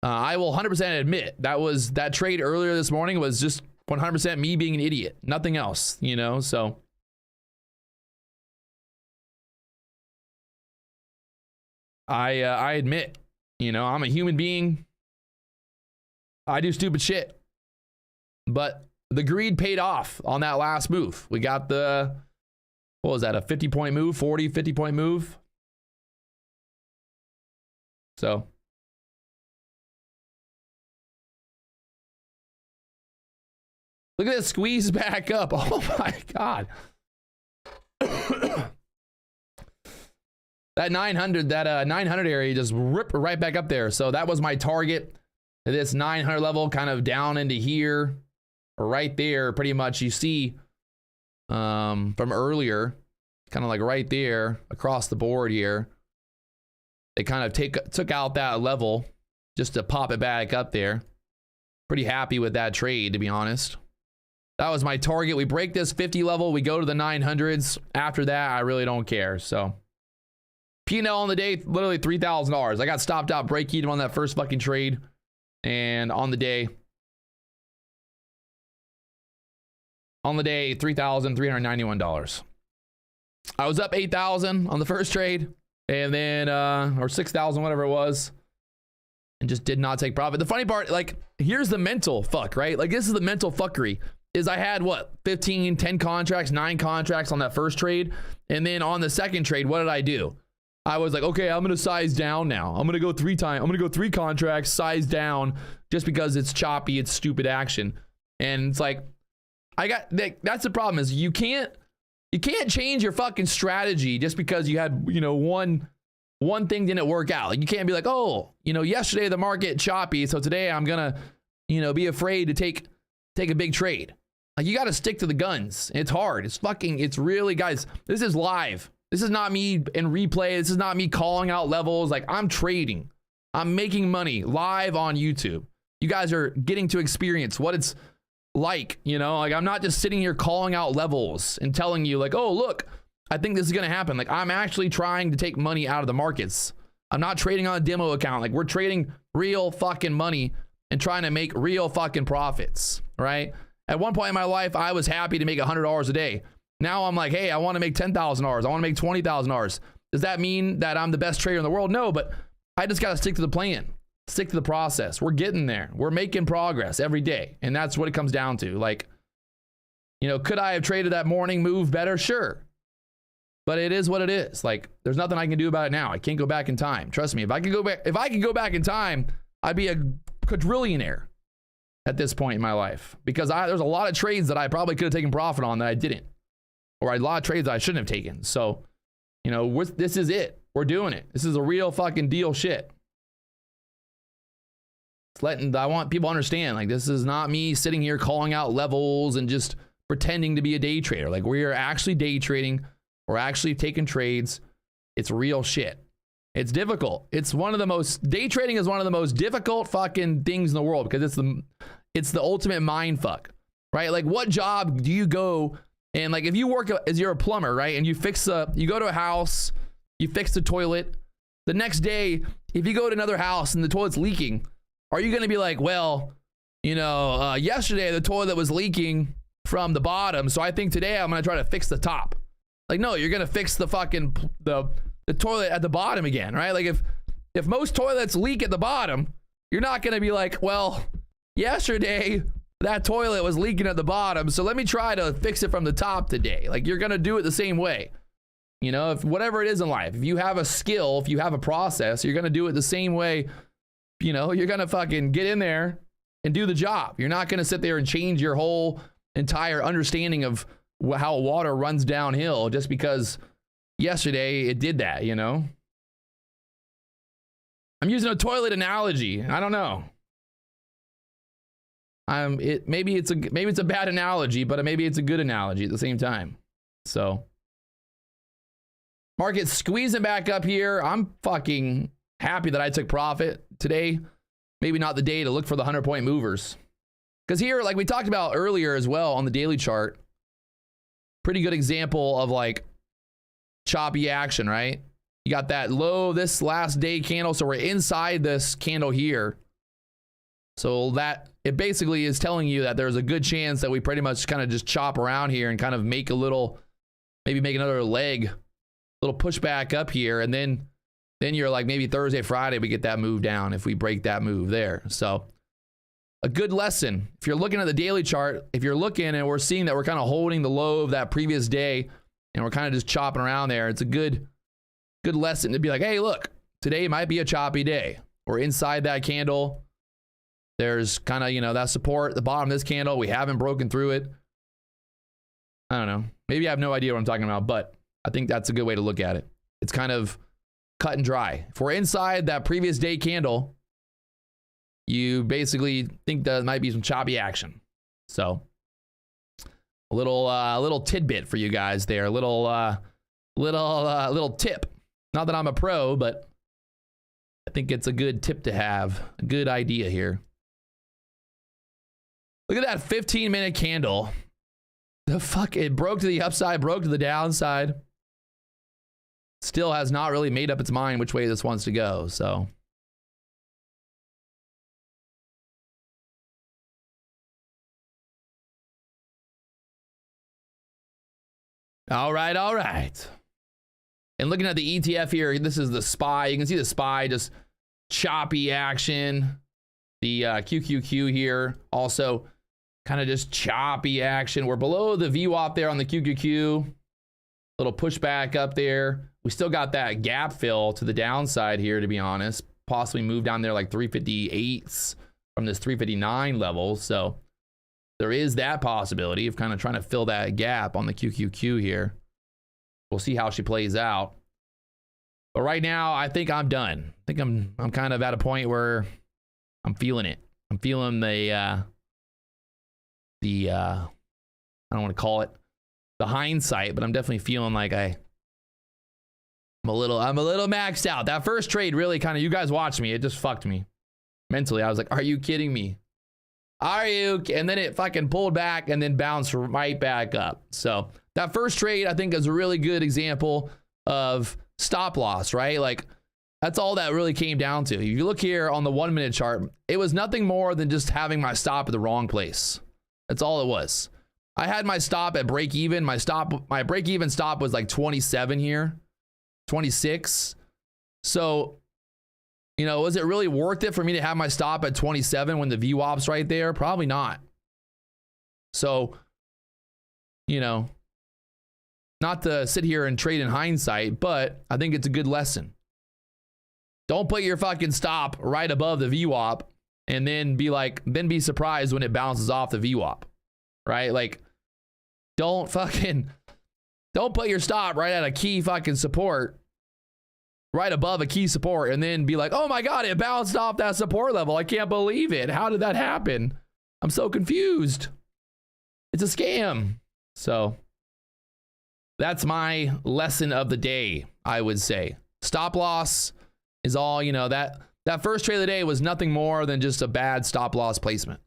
I will 100% admit that trade earlier this morning was just 100% me being an idiot, nothing else, you know? So I admit, you know, I'm a human being. I do stupid shit. But the greed paid off on that last move. We got the, what was that, a 50-point move, 40, 50-point move? So. Look at this squeeze back up. Oh my God. That 900 area just ripped right back up there. So that was my target. This 900 level kind of down into here. Right there, pretty much you see from earlier, kind of like right there across the board here. They kind of took out that level just to pop it back up there. Pretty happy with that trade, to be honest. That was my target. We break this 50 level, we go to the 900s. After that, I really don't care. So P&L on the day, literally $3,000. I got stopped out break even on that first fucking trade, and on the day, $3,391. I was up 8,000 on the first trade, and then or 6,000, whatever it was, and just did not take profit. The funny part, like, here's the mental fuck, right? Like, this is the mental fuckery. Is I had what, 10 contracts, 9 contracts on that first trade, and then on the second trade, what did I do? I was like, okay, I'm gonna size down now. I'm gonna go 3 contracts, size down, just because it's choppy, it's stupid action, and it's like, that's the problem, is you can't change your fucking strategy just because you had, you know, one thing didn't work out. Like, you can't be like, oh, you know, yesterday the market choppy, so today I'm gonna, you know, be afraid to take a big trade. Like, you got to stick to the guns. It's hard. It's really, guys, this is live. This is not me in replay. This is not me calling out levels. Like, I'm trading. I'm making money live on YouTube. You guys are getting to experience what it's like, you know? Like, I'm not just sitting here calling out levels and telling you like, oh, look, I think this is going to happen. Like, I'm actually trying to take money out of the markets. I'm not trading on a demo account. Like, we're trading real fucking money and trying to make real fucking profits, right? At one point in my life, I was happy to make $100 a day. Now I'm like, hey, I want to make $10,000. I want to make $20,000. Does that mean that I'm the best trader in the world? No, but I just got to stick to the plan, stick to the process. We're getting there. We're making progress every day. And that's what it comes down to. Like, you know, could I have traded that morning move better? Sure. But it is what it is. Like, there's nothing I can do about it now. I can't go back in time. Trust me, if I could go back in time, I'd be a quadrillionaire at this point in my life, because there's a lot of trades that I probably could have taken profit on that I didn't, or a lot of trades that I shouldn't have taken. So, you know, this is it. We're doing it. This is a real fucking deal shit. I want people to understand, like, this is not me sitting here calling out levels and just pretending to be a day trader. Like, we are actually day trading. We're actually taking trades. It's real shit. It's difficult. Day trading is one of the most difficult fucking things in the world, because it's the ultimate mind fuck, right? Like, what job do you go and, like, if you work as you're a plumber, right? And you go to a house, you fix the toilet. The next day, if you go to another house and the toilet's leaking, are you going to be like, well, you know, yesterday the toilet was leaking from the bottom, so I think today I'm going to try to fix the top? Like, no, you're going to fix the fucking the toilet at the bottom again, right? Like, if most toilets leak at the bottom, you're not going to be like, well, yesterday that toilet was leaking at the bottom, so let me try to fix it from the top today. Like, you're going to do it the same way. You know, if whatever it is in life, if you have a skill, if you have a process, you're going to do it the same way. You know, you're going to fucking get in there and do the job. You're not going to sit there and change your whole entire understanding of how water runs downhill just because yesterday it did that, you know? I'm using a toilet analogy. I don't know. Maybe it's a bad analogy, but maybe it's a good analogy at the same time. So, market squeezing back up here. I'm fucking happy that I took profit today. Maybe not the day to look for the 100-point movers. Because here, like we talked about earlier as well on the daily chart, pretty good example of like choppy action, right? You got that low this last day candle, so we're inside this candle here. So that it basically is telling you that there's a good chance that we pretty much kind of just chop around here and kind of make maybe make another leg, little pushback up here, and then you're like, maybe Thursday, Friday, we get that move down if we break that move there. So a good lesson. If you're looking at the daily chart, if you're looking and we're seeing that we're kind of holding the low of that previous day and we're kind of just chopping around there, it's a good lesson to be like, hey, look, today might be a choppy day. We're inside that candle. There's kind of, you know, that support at the bottom of this candle. We haven't broken through it. I don't know. Maybe I have no idea what I'm talking about, but I think that's a good way to look at it. It's kind of cut and dry. If we're inside that previous day candle, you basically think that might be some choppy action. So a little tidbit for you guys there. A little tip. Not that I'm a pro, but I think it's a good tip to have. A good idea here. Look at that 15-minute candle. The fuck, it broke to the upside, broke to the downside. Still has not really made up its mind which way this wants to go, so. All right. And looking at the ETF here, this is the SPY. You can see the SPY, just choppy action. The QQQ here, also kind of just choppy action. We're below the VWAP there on the QQQ. Little pushback up there. We still got that gap fill to the downside here, to be honest. Possibly move down there like 358s from this 359 level. So there is that possibility of kind of trying to fill that gap on the QQQ here. We'll see how she plays out. But right now, I think I'm done. I think I'm kind of at a point where I'm feeling it. I'm feeling the I don't want to call it the hindsight, but I'm definitely feeling like I'm a little maxed out. That first trade really kind of, you guys watched me. It just fucked me mentally. I was like, are you kidding me? Are you? And then it fucking pulled back and then bounced right back up. So that first trade, I think, is a really good example of stop loss, right? Like, that's all that really came down to. If you look here on the 1 minute chart, it was nothing more than just having my stop at the wrong place. That's all it was. I had my stop at break even. My break even stop was like 27 here, 26. So, you know, was it really worth it for me to have my stop at 27 when the VWAP's right there? Probably not. So, you know, not to sit here and trade in hindsight, but I think it's a good lesson. Don't put your fucking stop right above the VWAP and then be surprised when it bounces off the VWAP, right? Like, don't put your stop right at a key fucking support, right above a key support, and then be like, oh my God, it bounced off that support level. I can't believe it. How did that happen? I'm so confused. It's a scam. So that's my lesson of the day, I would say. Stop loss is all, you know, that first trade of the day was nothing more than just a bad stop loss placement.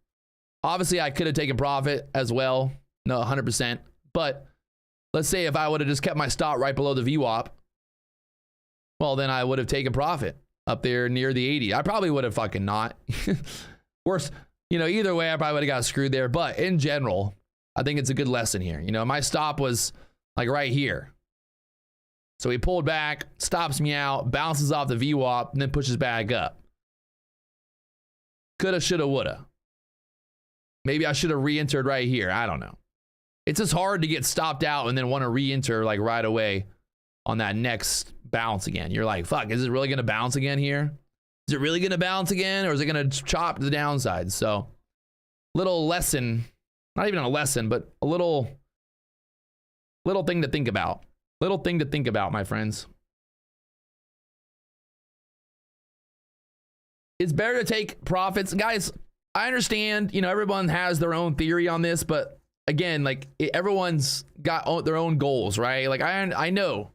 Obviously, I could have taken profit as well. No, 100%. But let's say if I would have just kept my stop right below the VWAP, well, then I would have taken profit up there near the 80. I probably would have fucking not. Worse, you know, either way, I probably would have got screwed there. But in general, I think it's a good lesson here. You know, my stop was like right here. So he pulled back, stops me out, bounces off the VWAP, and then pushes back up. Coulda, shoulda, woulda. Maybe I should have re-entered right here. I don't know. It's just hard to get stopped out and then want to re-enter like right away on that next bounce again. You're like, fuck, is it really going to bounce again here? Is it really going to bounce again, or is it going to chop to the downside? So, little lesson, not even a lesson, but a little thing to think about. Little thing to think about, my friends. It's better to take profits. Guys, I understand, you know, everyone has their own theory on this, but again, like, everyone's got their own goals, right? Like, I know,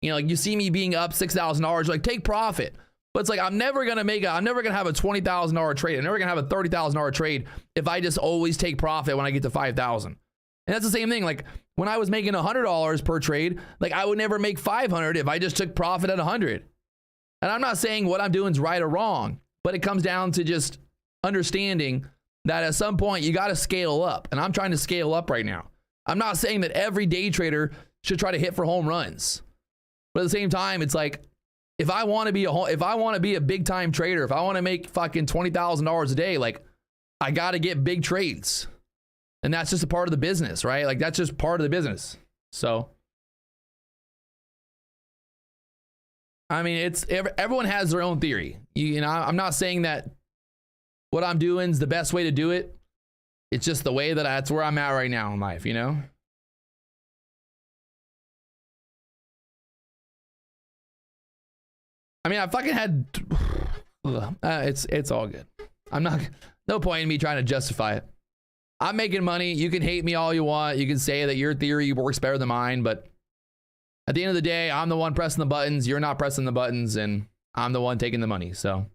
you know, like, you see me being up $6,000, like, take profit. But it's like, I'm never going to have a $20,000 trade. I'm never going to have a $30,000 trade if I just always take profit when I get to 5,000. And that's the same thing. Like, when I was making $100 per trade, like, I would never make 500 if I just took profit at 100. And I'm not saying what I'm doing is right or wrong, but it comes down to just understanding that at some point you got to scale up. And I'm trying to scale up right now. I'm not saying that every day trader should try to hit for home runs. But at the same time, it's like, if I want to be a big time trader, if I want to make fucking $20,000 a day, like, I got to get big trades. And that's just a part of the business, right? Like, that's just part of the business. So, I mean, everyone has their own theory. You know, I'm not saying that what I'm doing is the best way to do it. It's just the way that's where I'm at right now in life, you know? I mean, I fucking had, it's all good. No point in me trying to justify it. I'm making money. You can hate me all you want. You can say that your theory works better than mine, but at the end of the day, I'm the one pressing the buttons. You're not pressing the buttons, and I'm the one taking the money. So,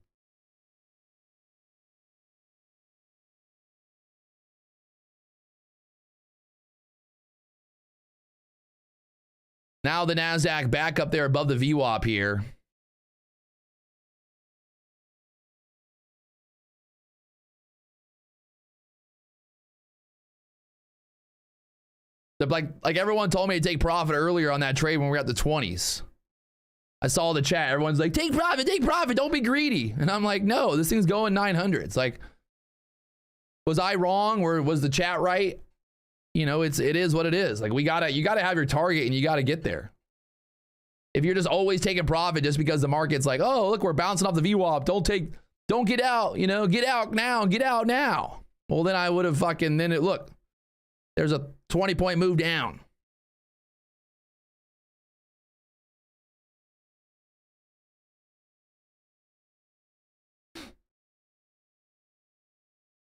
now the NASDAQ back up there above the VWAP here. Like everyone told me to take profit earlier on that trade when we were at the 20s. I saw the chat. Everyone's like, take profit, don't be greedy. And I'm like, no, this thing's going 900. It's like, was I wrong, or was the chat right? You know, it is what it is. Like, you gotta have your target and you gotta get there. If you're just always taking profit just because the market's like, oh, look, we're bouncing off the VWAP. Don't get out, you know, get out now. Well, then I would have look, there's a 20-point move down.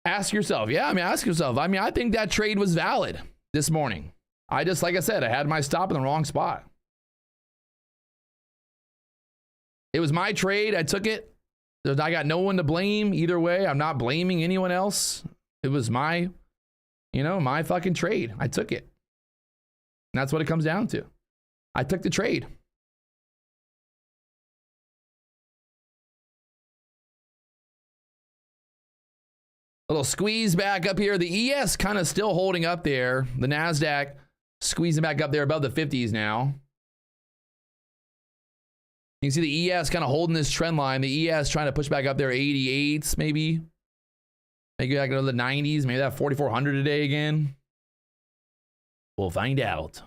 Ask yourself. Yeah, I mean, ask yourself. I mean, I think that trade was valid. this morning. I just, like I said, I had my stop in the wrong spot. It was my trade. I took it. I got no one to blame either way. I'm not blaming anyone else. It was my, you know, my fucking trade. I took it. And that's what it comes down to. I took the trade. Little squeeze back up here. The ES kind of still holding up there. The NASDAQ squeezing back up there above the 50s now. You can see the ES kind of holding this trend line. The ES trying to push back up there 88s maybe. Maybe back into the 90s. Maybe that 4,400 today again. We'll find out.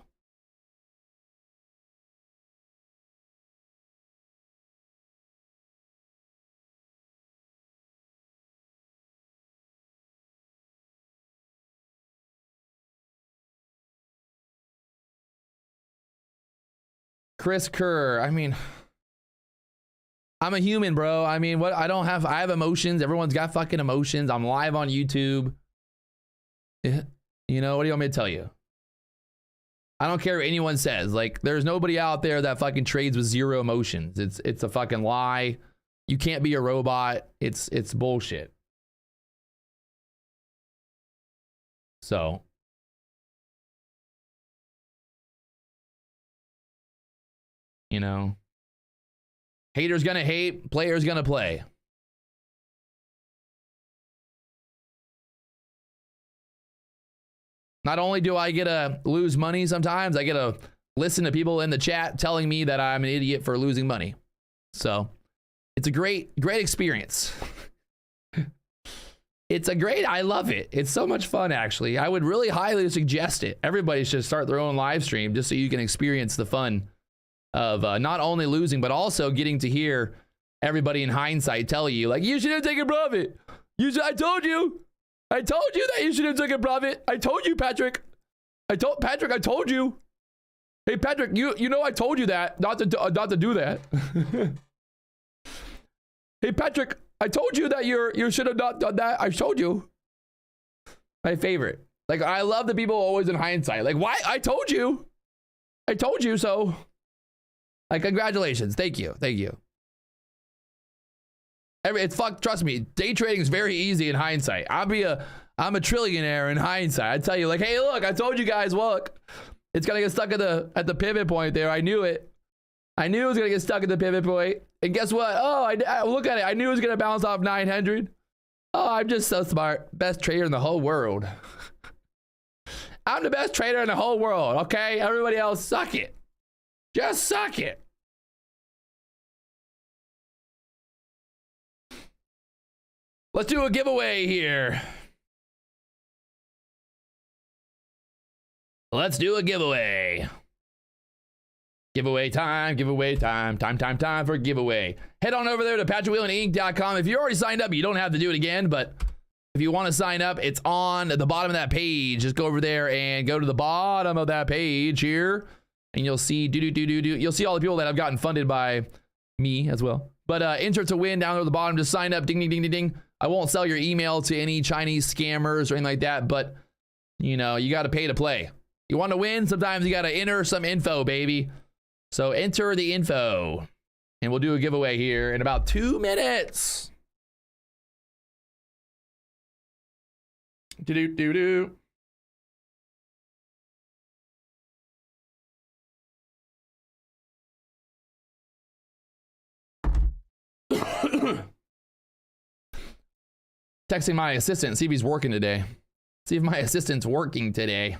Chris Kerr, I mean, I'm a human, bro. I mean, what? I have emotions. Everyone's got fucking emotions. I'm live on YouTube. You know, what do you want me to tell you? I don't care what anyone says. Like, there's nobody out there that fucking trades with zero emotions. It's a fucking lie. You can't be a robot. It's bullshit. So, you know, haters gonna hate, players gonna play. Not only do I get to lose money sometimes, I get to listen to people in the chat telling me that I'm an idiot for losing money. So it's a great experience. I love it. It's so much fun, actually. I would really highly suggest it. Everybody should start their own live stream just so you can experience the fun of not only losing, but also getting to hear everybody in hindsight tell you, like, you should have taken profit. I told you that you should have taken profit. I told you, Patrick. I told you. Hey, Patrick, you know I told you that not to do that. Hey, Patrick, I told you that you should have not done that. I told you. My favorite. Like, I love the people always in hindsight. Like, why? I told you so. Like, congratulations. Thank you. Trust me, day trading is very easy in hindsight. I'm a trillionaire in hindsight. I tell you, like, hey, look, I told you guys, look, it's gonna get stuck at the pivot point there. I knew it. I knew it was gonna get stuck at the pivot point. And guess what? Oh, I look at it. I knew it was gonna bounce off 900. Oh, I'm just so smart. Best trader in the whole world. I'm the best trader in the whole world. Okay, everybody else, suck it. Just suck it. Let's do a giveaway here. Let's do a giveaway. Giveaway time for giveaway. Head on over there to PatrickWielandInc.com. If you're already signed up, you don't have to do it again, but if you want to sign up, it's on the bottom of that page. Just go over there and go to the bottom of that page here. And you'll see you'll see all the people that have gotten funded by me as well. But enter to win down at the bottom. Just sign up. Ding, ding, ding, ding, ding. I won't sell your email to any Chinese scammers or anything like that. But, you know, you got to pay to play. You want to win? Sometimes you got to enter some info, baby. So enter the info. And we'll do a giveaway here in about 2 minutes. Do-do-do-do. Texting my assistant, see if he's working today. See if my assistant's working today.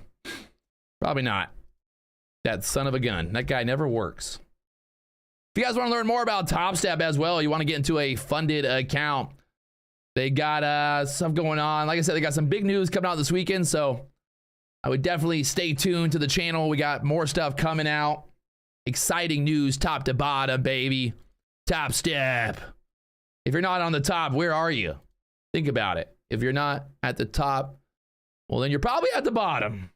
Probably not. That son of a gun. That guy never works. If you guys want to learn more about Topstep as well, you want to get into a funded account, they got stuff going on. Like I said, they got some big news coming out this weekend, so I would definitely stay tuned to the channel. We got more stuff coming out. Exciting news top to bottom, baby. Topstep. If you're not on the top, where are you? Think about it. If you're not at the top, well, then you're probably at the bottom.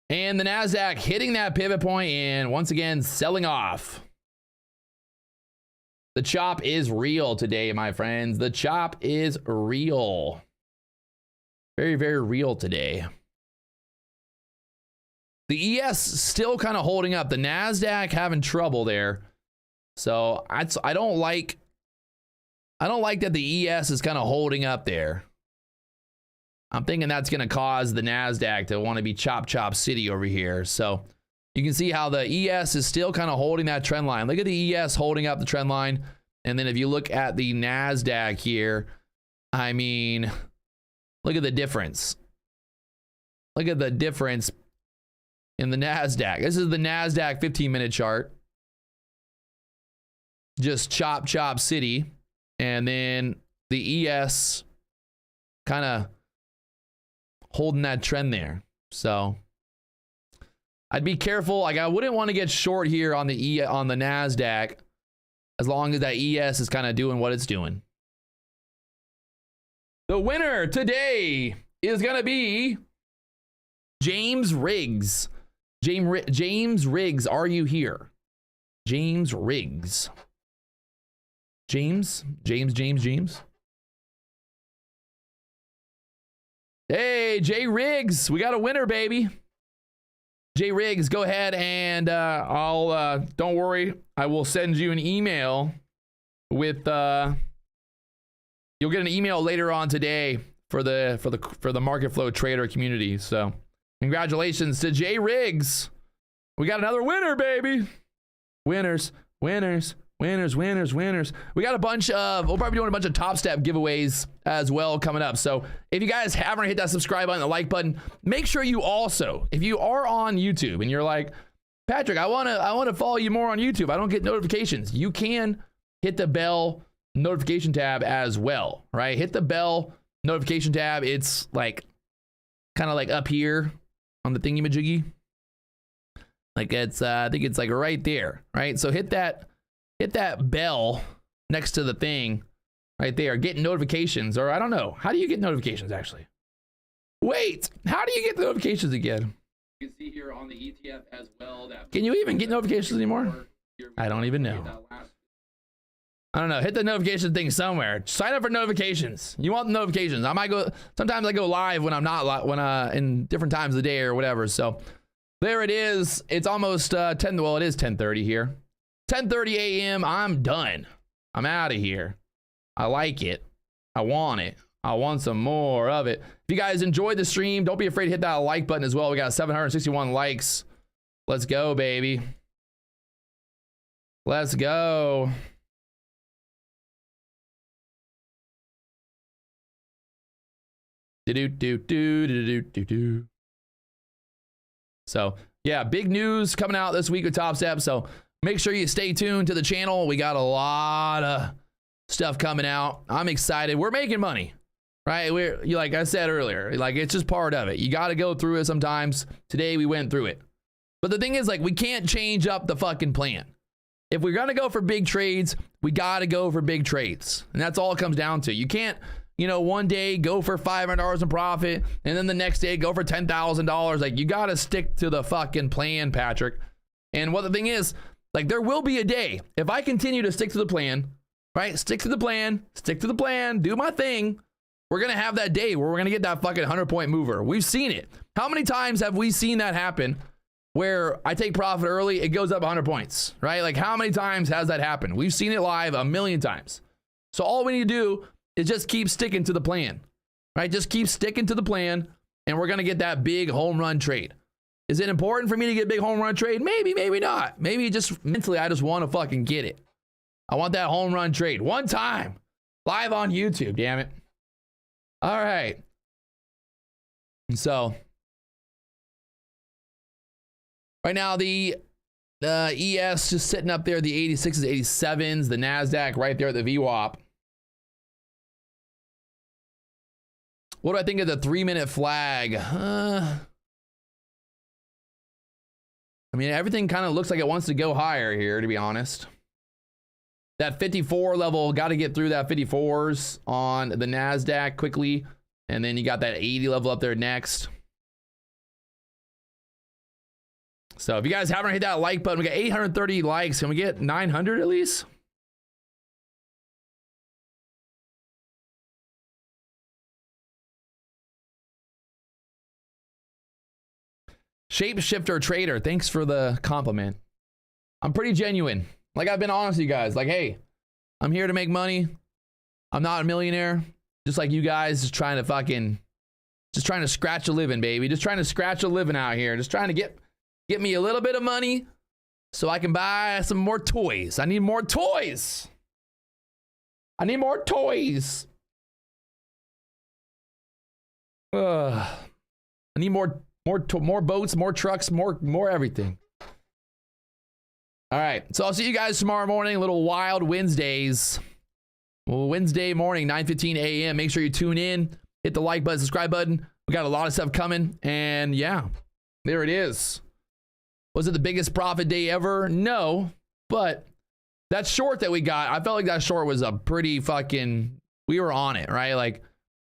And the NASDAQ hitting that pivot point and once again selling off. The chop is real today, my friends. The chop is real. Very, very real today. The ES still kind of holding up. The NASDAQ having trouble there. So I don't like that the ES is kind of holding up there. I'm thinking that's going to cause the NASDAQ to want to be chop city over here. So you can see how the ES is still kind of holding that trend line. Look at the ES holding up the trend line. And then if you look at the NASDAQ here, I mean, look at the difference. Look at the difference in the NASDAQ. This is the NASDAQ 15-minute chart. Just chop city. And then the ES kind of holding that trend there. So I'd be careful. Like, I wouldn't want to get short here on the NASDAQ as long as that ES is kind of doing what it's doing. The winner today is going to be James Riggs. James Riggs, are you here? James Riggs. James. Hey, Jay Riggs, we got a winner, baby. Jay Riggs, go ahead and don't worry, I will send you an email with you'll get an email later on today for the market flow trader community. So congratulations to Jay Riggs. We got another winner, baby. Winners. We got a bunch of, we'll probably be doing a bunch of Topstep giveaways as well coming up. So if you guys haven't hit that subscribe button, the like button, make sure you also, if you are on YouTube and you're like, Patrick, I want to follow you more on YouTube, I don't get notifications, you can hit the bell notification tab as well, right? Hit the bell notification tab. It's like kind of like up here on the thingy-majiggy. Like it's I think it's like right there, right? So hit that bell next to the thing right there. Get notifications, or I don't know. How do you get notifications actually? Wait, how do you get the notifications again? You can see here on the ETF as well that. Can you even get notifications anymore? I don't even know. I don't know. Hit the notification thing somewhere. Sign up for notifications. You want the notifications. I might go, sometimes I go live when I'm not in different times of the day or whatever. So there it is. It's almost 10. Well, it is 10:30 here. 10:30 a.m. I'm done. I'm out of here. I like it. I want it. I want some more of it. If you guys enjoyed the stream, don't be afraid to hit that like button as well. We got 761 likes. Let's go, baby. Let's go. So yeah, big news coming out this week with Topstep. So make sure you stay tuned to the channel. We got a lot of stuff coming out. I'm excited. We're making money, right? Like I said earlier, like it's just part of it. You got to go through it sometimes. Today we went through it. But the thing is, like, we can't change up the fucking plan. If we're going to go for big trades, we got to go for big trades. And that's all it comes down to. You can't, you know, one day go for $500 in profit and then the next day go for $10,000. Like, you got to stick to the fucking plan, Patrick. And what the thing is, like, there will be a day if I continue to stick to the plan, right? Stick to the plan, do my thing. We're going to have that day where we're going to get that fucking 100-point mover. We've seen it. How many times have we seen that happen where I take profit early, it goes up 100 points, right? Like, how many times has that happened? We've seen it live a million times. So all we need to do is just keep sticking to the plan, right? Just keep sticking to the plan, and we're going to get that big home run trade. Is it important for me to get a big home run trade? Maybe, maybe not. Maybe just mentally, I just want to fucking get it. I want that home run trade one time live on YouTube, damn it. All right. And so right now, the ES just sitting up there, the 86s, 87s, the NASDAQ right there at the VWAP. What do I think of the 3-minute flag? I mean, everything kind of looks like it wants to go higher here, to be honest. That 54 level, got to get through that 54s on the NASDAQ quickly. And then you got that 80 level up there next. So if you guys haven't hit that like button, we got 830 likes. Can we get 900 at least? Shapeshifter Trader, thanks for the compliment. I'm pretty genuine. Like, I've been honest with you guys. Like, hey, I'm here to make money. I'm not a millionaire. Just like you guys, just trying to scratch a living, baby. Just trying to scratch a living out here. Just trying to get me a little bit of money so I can buy some more toys. I need more toys. I need more toys. I need more boats, more trucks, more everything. All right, so I'll see you guys tomorrow morning. Little Wild Wednesdays. Well, Wednesday morning, 9:15 a.m. Make sure you tune in. Hit the like button, subscribe button. We got a lot of stuff coming, and yeah, there it is. Was it the biggest profit day ever? No, but that short that we got, I felt like that short was a pretty fucking, we were on it, right? Like,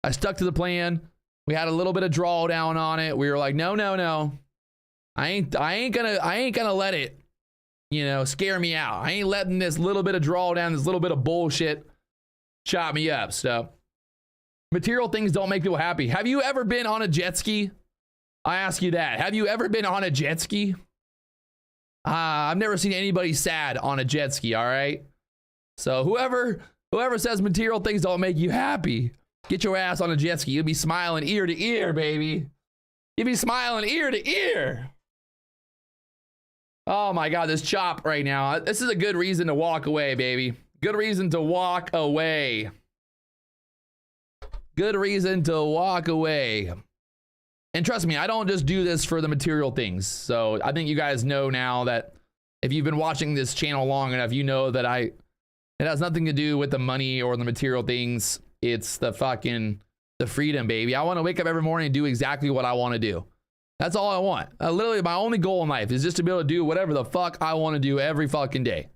I stuck to the plan. We had a little bit of drawdown on it. We were like, no. I ain't gonna let it, you know, scare me out. I ain't letting this little bit of drawdown, this little bit of bullshit chop me up. So material things don't make people happy. Have you ever been on a jet ski? I ask you that. Have you ever been on a jet ski? I've never seen anybody sad on a jet ski, all right? So whoever says material things don't make you happy, get your ass on a jet ski. You'll be smiling ear to ear, baby. You'll be smiling ear to ear. Oh my God, this chop right now. This is a good reason to walk away, baby. Good reason to walk away. Good reason to walk away. And trust me, I don't just do this for the material things. So I think you guys know now that if you've been watching this channel long enough, you know that it has nothing to do with the money or the material things. It's the freedom, baby. I want to wake up every morning and do exactly what I want to do. That's all I want. Literally, my only goal in life is just to be able to do whatever the fuck I want to do every fucking day.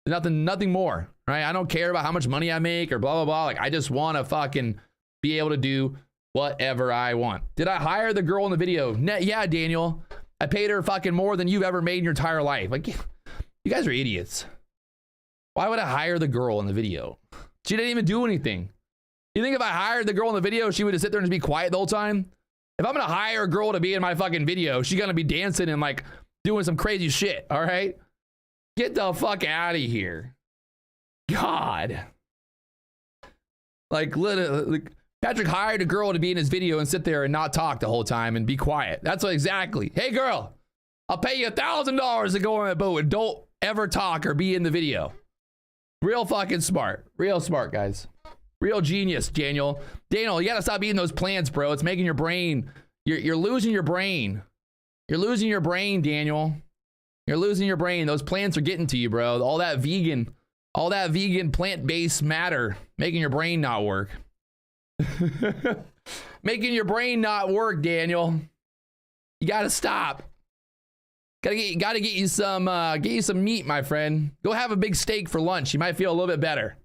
Nothing more, right? I don't care about how much money I make or blah, blah, blah. Like, I just want to fucking be able to do whatever I want. Did I hire the girl in the video? Yeah, Daniel. I paid her fucking more than you've ever made in your entire life. Like, you guys are idiots. Why would I hire the girl in the video? She didn't even do anything. You think if I hired the girl in the video, she would just sit there and just be quiet the whole time? If I'm going to hire a girl to be in my fucking video, she's going to be dancing and like doing some crazy shit. All right. Get the fuck out of here. God. Like, literally, Patrick hired a girl to be in his video and sit there and not talk the whole time and be quiet. That's what exactly. Hey, girl, I'll pay you $1,000 to go on that boat and don't ever talk or be in the video. Real fucking smart. Real smart, guys. Real genius, Daniel. Daniel, you gotta stop eating those plants, bro. It's making your brain. You're losing your brain. You're losing your brain, Daniel. You're losing your brain. Those plants are getting to you, bro. All that vegan plant-based matter making your brain not work. Making your brain not work, Daniel. You gotta stop. Gotta get you some meat, my friend. Go have a big steak for lunch. You might feel a little bit better.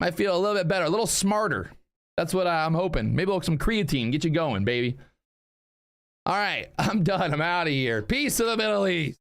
Might feel a little bit better, a little smarter. That's what I'm hoping. Maybe some creatine, get you going, baby. All right, I'm done. I'm out of here. Peace to the Middle East.